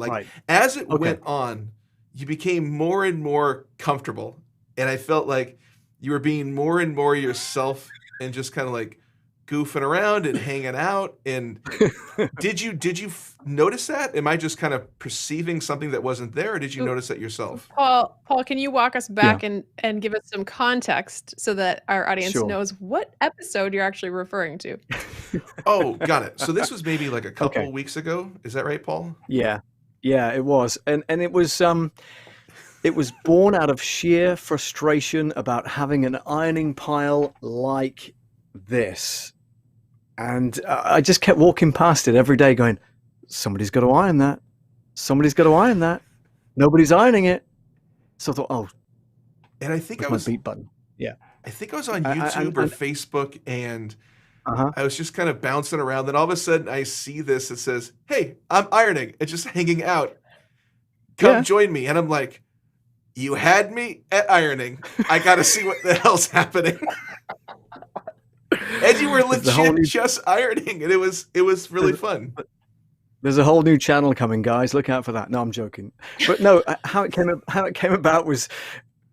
Speaker 1: As it went on, you became more and more comfortable, and I felt like you were being more and more yourself and just kind of like goofing around and hanging out. And did you notice that? Am I just kind of perceiving something that wasn't there, or did you notice that yourself?
Speaker 3: Paul, can you walk us back and give us some context so that our audience knows what episode you're actually referring to?
Speaker 1: Oh, got it. So this was maybe like a couple weeks ago. Is that right, Paul?
Speaker 2: Yeah, it was. And it was It was born out of sheer frustration about having an ironing pile like this. And I just kept walking past it every day going, somebody's got to iron that. Somebody's got to iron that. Nobody's ironing it. So I thought, oh,
Speaker 1: And I think
Speaker 2: with
Speaker 1: I
Speaker 2: my
Speaker 1: was
Speaker 2: beat button. Yeah.
Speaker 1: I think I was on
Speaker 2: I-
Speaker 1: YouTube or
Speaker 2: and-
Speaker 1: Facebook, and
Speaker 2: Uh-huh.
Speaker 1: I was just kind of bouncing around. Then all of a sudden I see this that says, "Hey, I'm ironing." It's just hanging out. Come
Speaker 2: Yeah.
Speaker 1: join me. And I'm like, you had me at ironing. I got to see what the hell's happening. And you were
Speaker 2: There's a whole
Speaker 1: legit
Speaker 2: new-
Speaker 1: just ironing, and it was really fun.
Speaker 2: There's a whole new channel coming, guys. Look out for that. No, I'm joking. But no, how it came about was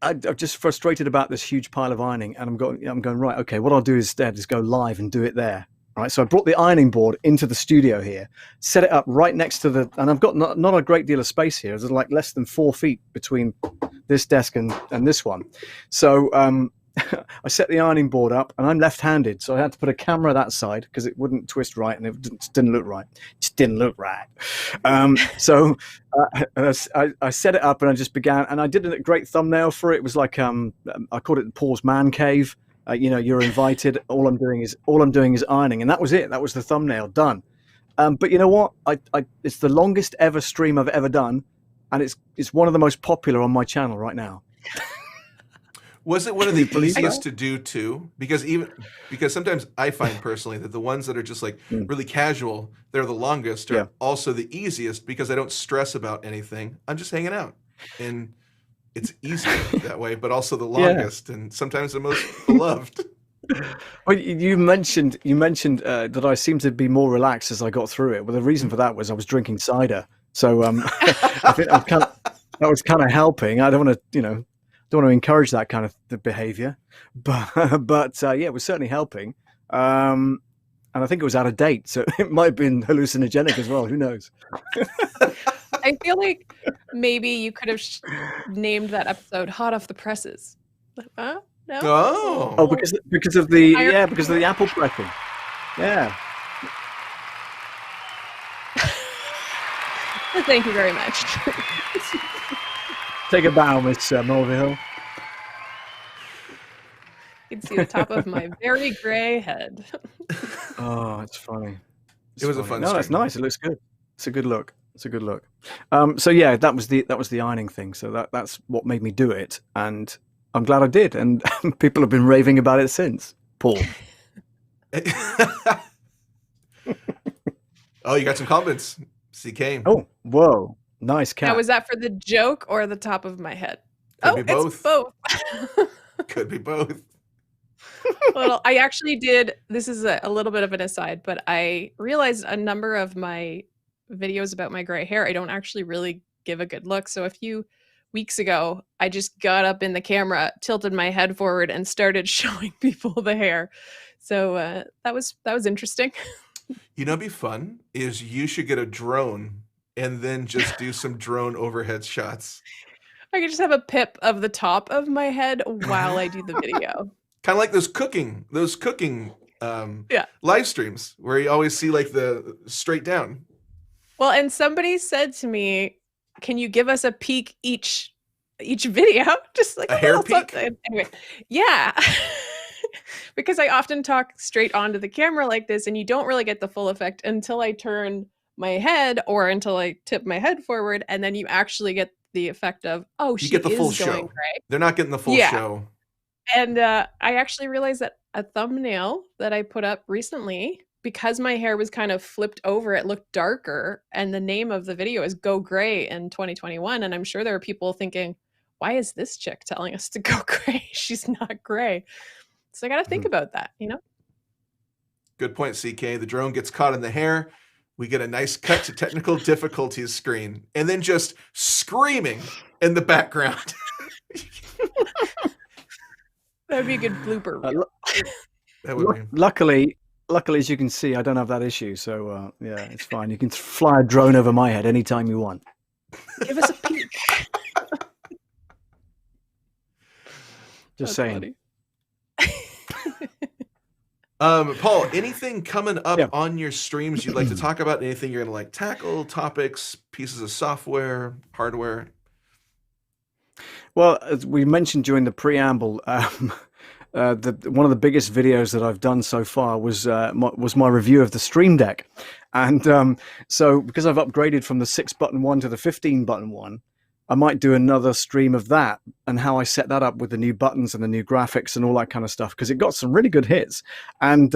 Speaker 2: I'm just frustrated about this huge pile of ironing, and I'm going right. Okay, what I'll do instead is go live and do it there. Right. So I brought the ironing board into the studio here, set it up right next to and I've got not a great deal of space here. There's like less than 4 feet between this desk and this one. So I set the ironing board up, and I'm left-handed, so I had to put a camera that side because it wouldn't twist right, and it didn't look right. Just didn't look right. So I set it up, and I just began, and I did a great thumbnail for it. It was like I called it Paul's Man Cave. You're invited. All I'm doing is ironing, and that was it. That was the thumbnail done. But you know what? It's the longest ever stream I've ever done, and it's one of the most popular on my channel right now.
Speaker 1: Was it one of the
Speaker 2: believe
Speaker 1: easiest
Speaker 2: that?
Speaker 1: to do too? Because sometimes I find personally that the ones that are just like really casual, they're the longest, are
Speaker 2: Yeah.
Speaker 1: also the easiest because I don't stress about anything. I'm just hanging out, and it's easier that way, but also the longest and sometimes the most beloved.
Speaker 2: Well, you mentioned that I seemed to be more relaxed as I got through it. Well, the reason for that was I was drinking cider, so I think that was kind of helping. I don't want to encourage that kind of behavior, but yeah, it was certainly helping. And I think it was out of date, so it might have been hallucinogenic as well. Who knows?
Speaker 3: I feel like maybe you could have named that episode "Hot Off the Presses." Huh? No.
Speaker 1: Oh,
Speaker 2: Because of the apple pressing. Yeah.
Speaker 3: Thank you very much.
Speaker 2: Take a bow, Miss Mulvihill.
Speaker 3: You can see the top of my very gray head.
Speaker 2: Oh, it's funny.
Speaker 1: It was a fun
Speaker 2: No, that's
Speaker 1: stream.
Speaker 2: nice. It looks good. It's a good look. So yeah, that was the ironing thing. So that's what made me do it, and I'm glad I did. And people have been raving about it since. Paul.
Speaker 1: Oh, you got some comments. CK.
Speaker 2: Oh, whoa, nice cat.
Speaker 3: Now, was that for the joke or the top of my head?
Speaker 1: Could be
Speaker 3: It's
Speaker 1: both.
Speaker 3: both.
Speaker 1: Could be both.
Speaker 3: Well, I actually did. This is a little bit of an aside, but I realized a number of my videos about my gray hair, I don't actually really give a good look. So a few weeks ago, I just got up in the camera, tilted my head forward, and started showing people the hair. So that was interesting.
Speaker 1: You know, what'd be fun is you should get a drone and then just do some drone overhead shots.
Speaker 3: I could just have a pip of the top of my head while I do the video.
Speaker 1: Kind of like those cooking
Speaker 3: Yeah.
Speaker 1: live streams where you always see like the straight down.
Speaker 3: Well, and somebody said to me, "Can you give us a peek each video?" Just like
Speaker 1: A hair
Speaker 3: little
Speaker 1: peek?
Speaker 3: something. Anyway, yeah. Because I often talk straight onto the camera like this, and you don't really get the full effect until I turn my head or until I tip my head forward, and then you actually get the effect of, oh,
Speaker 1: You
Speaker 3: she
Speaker 1: get the full
Speaker 3: is going
Speaker 1: show.
Speaker 3: gray.
Speaker 1: They're not getting the full
Speaker 3: Yeah.
Speaker 1: show.
Speaker 3: And I actually realized that a thumbnail that I put up recently, because my hair was kind of flipped over, it looked darker. And the name of the video is Go Gray in 2021. And I'm sure there are people thinking, why is this chick telling us to go gray? She's not gray. So I got to think about that, you know?
Speaker 1: Good point, CK. The drone gets caught in the hair. We get a nice cut to technical difficulties screen, and then just screaming in the background.
Speaker 3: That'd be a good blooper reel.
Speaker 1: That would be.
Speaker 2: Luckily, as you can see, I don't have that issue. So yeah, it's fine. You can fly a drone over my head anytime you want.
Speaker 3: Give us a peek.
Speaker 2: Just
Speaker 3: That's
Speaker 2: saying.
Speaker 3: funny.
Speaker 1: Paul, anything coming up
Speaker 2: Yeah.
Speaker 1: on your streams you'd like to talk about? Anything you're gonna like tackle? Topics, pieces of software, hardware?
Speaker 2: Well, as we mentioned during the preamble, one of the biggest videos that I've done so far was my review of the Stream Deck, and so because I've upgraded from the 6-button one to the 15-button one, I might do another stream of that and how I set that up with the new buttons and the new graphics and all that kind of stuff, because it got some really good hits, and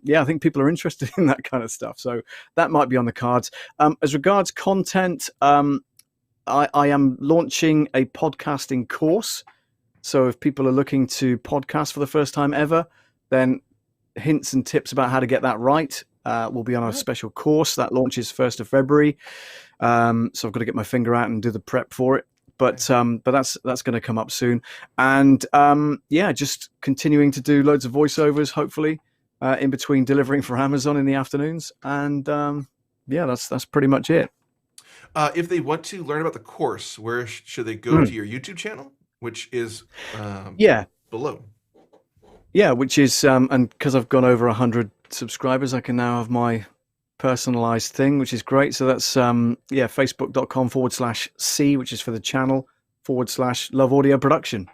Speaker 2: yeah, I think people are interested in that kind of stuff. So that might be on the cards. As regards content, I am launching a podcasting course. So if people are looking to podcast for the first time ever, then hints and tips about how to get that right will be on a special course that launches 1st of February. So I've got to get my finger out and do the prep for it. But that's going to come up soon. And yeah, just continuing to do loads of voiceovers, hopefully, in between delivering for Amazon in the afternoons. And yeah, that's pretty much it.
Speaker 1: If they want to learn about the course, where should they go to your YouTube channel, which is below?
Speaker 2: Yeah, which is and because I've gone over 100 subscribers, I can now have my personalized thing, which is great. So that's facebook.com/C, which is for the channel, /Love Audio Production.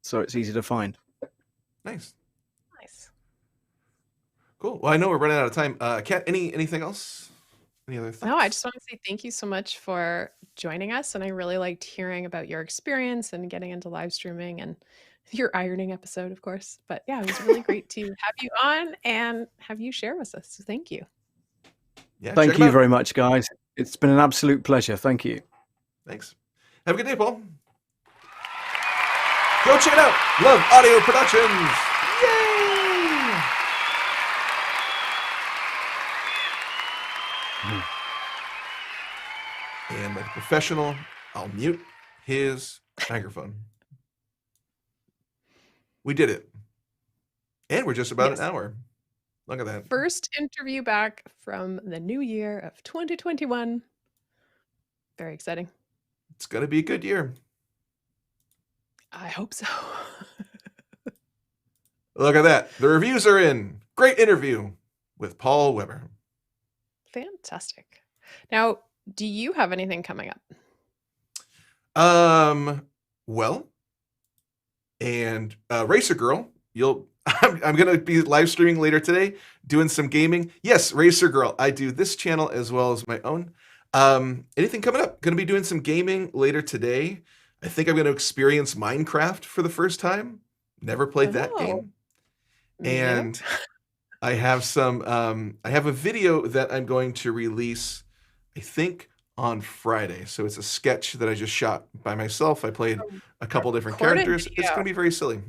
Speaker 2: So it's easy to find.
Speaker 1: Nice. Cool. Well, I know we're running out of time. Kat, anything else? Any other thoughts?
Speaker 3: No, I just want to say thank you so much for joining us. And I really liked hearing about your experience and getting into live streaming and your ironing episode, of course. But yeah, it was really great to have you on and have you share with us. So thank you.
Speaker 1: Yeah,
Speaker 2: thank you very much, guys. It's been an absolute pleasure. Thank you.
Speaker 1: Thanks. Have a good day, Paul. Go check it out. Love Audio Productions. Yay! And like a professional, I'll mute his microphone. We did it. And we're just about an hour. Look at that.
Speaker 3: First interview back from the new year of 2021. Very exciting.
Speaker 1: It's going to be a good year.
Speaker 3: I hope so.
Speaker 1: Look at that. The reviews are in. Great interview with Paul Weber.
Speaker 3: Fantastic. Now, do you have anything coming up?
Speaker 1: Well, and Racer Girl, I'm going to be live streaming later today, doing some gaming. Yes, Racer Girl. I do this channel as well as my own. Anything coming up? Going to be doing some gaming later today. I think I'm going to experience Minecraft for the first time. Never played that game. And I have I have a video that I'm going to release, I think, on Friday. So it's a sketch that I just shot by myself. I played a couple different characters. It's going to be very silly.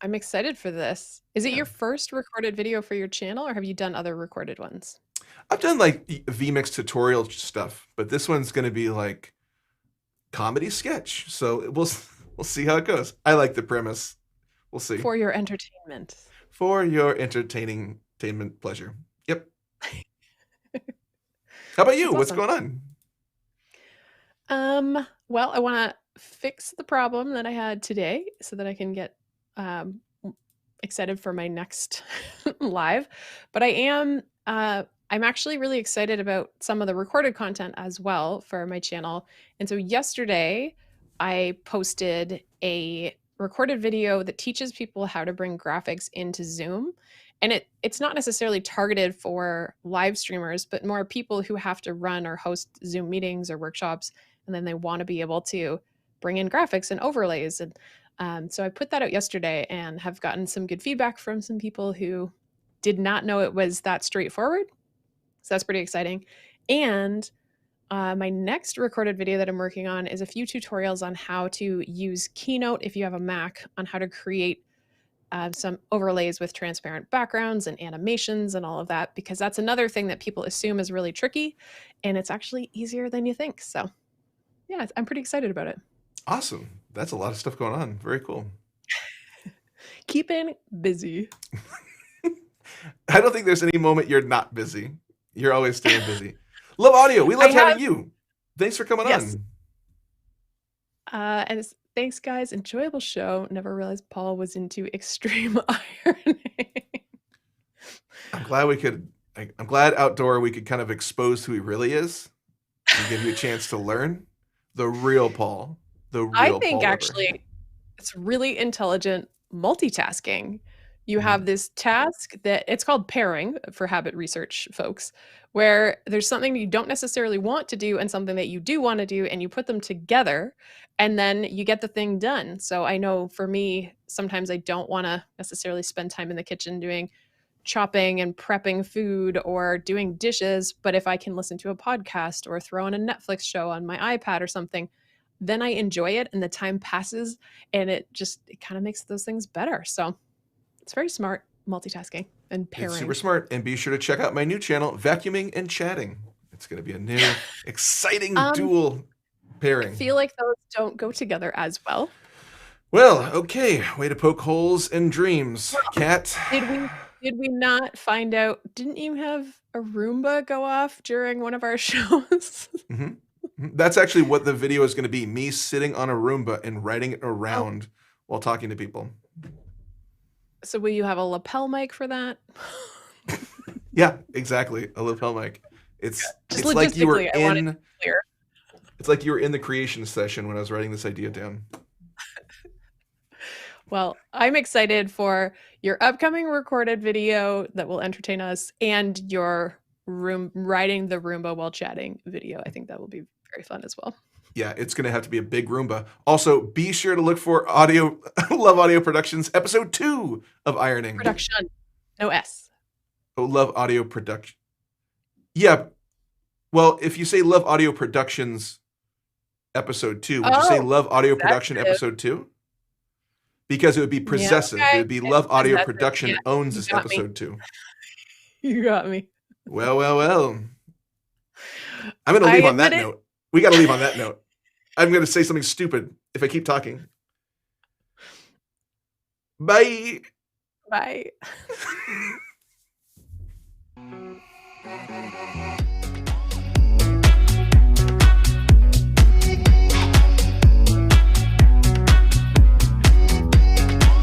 Speaker 3: I'm excited for this. Is it your first recorded video for your channel, or have you done other recorded ones?
Speaker 1: I've done like vMix tutorial stuff, but this one's going to be like comedy sketch. So we'll see how it goes. I like the premise. We'll see.
Speaker 3: For your entertainment.
Speaker 1: For your entertainment pleasure. Yep. How about you? What's going on?
Speaker 3: Well, I want to fix the problem that I had today so that I can get excited for my next live. But I'm actually really excited about some of the recorded content as well for my channel. And so yesterday I posted a recorded video that teaches people how to bring graphics into Zoom. And it's not necessarily targeted for live streamers, but more people who have to run or host Zoom meetings or workshops, and then they want to be able to bring in graphics and overlays. And so I put that out yesterday and have gotten some good feedback from some people who did not know it was that straightforward. So that's pretty exciting. And my next recorded video that I'm working on is a few tutorials on how to use Keynote if you have a Mac, on how to create some overlays with transparent backgrounds and animations and all of that, because that's another thing that people assume is really tricky, and it's actually easier than you think. So yeah, I'm pretty excited about it.
Speaker 1: Awesome. That's a lot of stuff going on. Very cool.
Speaker 3: Keeping busy.
Speaker 1: I don't think there's any moment you're not busy. You're always staying busy. Love Audio. We love having you. Thanks for coming on.
Speaker 3: And thanks, guys. Enjoyable show. Never realized Paul was into extreme ironing.
Speaker 1: I'm glad outdoor we could kind of expose who he really is and give you a chance to learn the real Paul. the
Speaker 3: I
Speaker 1: real
Speaker 3: think
Speaker 1: Paul Weber.
Speaker 3: actually it's really intelligent multitasking. You
Speaker 1: Mhm.
Speaker 3: have this task that it's called pairing for habit research folks, where there's something you don't necessarily want to do and something that you do want to do, and you put them together and then you get the thing done. So I know for me, sometimes I don't want to necessarily spend time in the kitchen doing chopping and prepping food or doing dishes, but if I can listen to a podcast or throw on a Netflix show on my iPad or something, then I enjoy it and the time passes and it kind of makes those things better. So it's very smart multitasking and
Speaker 1: It's super
Speaker 3: pairing.
Speaker 1: smart. And be sure to check out my new channel, Vacuuming and Chatting. It's going to be a new, exciting dual
Speaker 3: I
Speaker 1: pairing.
Speaker 3: feel like those don't go together as well.
Speaker 1: Well, okay. Way to poke holes in dreams, Kat.
Speaker 3: Did we not find out? Didn't you have a Roomba go off during one of our shows?
Speaker 1: Mhm. That's actually what the video is going to be. Me sitting on a Roomba and riding it around while talking to people.
Speaker 3: So will you have a lapel mic for that?
Speaker 1: Yeah, exactly. A lapel mic. It's
Speaker 3: Just
Speaker 1: like you were
Speaker 3: logistically, I want it to
Speaker 1: in
Speaker 3: be clear.
Speaker 1: it's like you were in the creation session when I was writing this idea down.
Speaker 3: Well, I'm excited for your upcoming recorded video that will entertain us and your riding the Roomba while chatting video. I think that will be very fun as well.
Speaker 1: Yeah, it's going to have to be a big Roomba. Also, be sure to look for Audio Love Audio Productions episode 2 of Ironing.
Speaker 3: Production. No S.
Speaker 1: Oh, Love Audio Production. Yeah. Well, if you say Love Audio Productions episode 2, would you say Love Audio Production episode 2? Because it would be possessive.
Speaker 3: Yeah, okay.
Speaker 1: It would be Love Audio
Speaker 3: Possessive,
Speaker 1: Production
Speaker 3: yeah.
Speaker 1: owns
Speaker 3: You
Speaker 1: this
Speaker 3: got me.
Speaker 1: episode 2.
Speaker 3: You got me.
Speaker 1: Well. I'm going to leave on that note. We got to leave on that note. I'm going to say something stupid if I keep talking. Bye.
Speaker 3: Bye.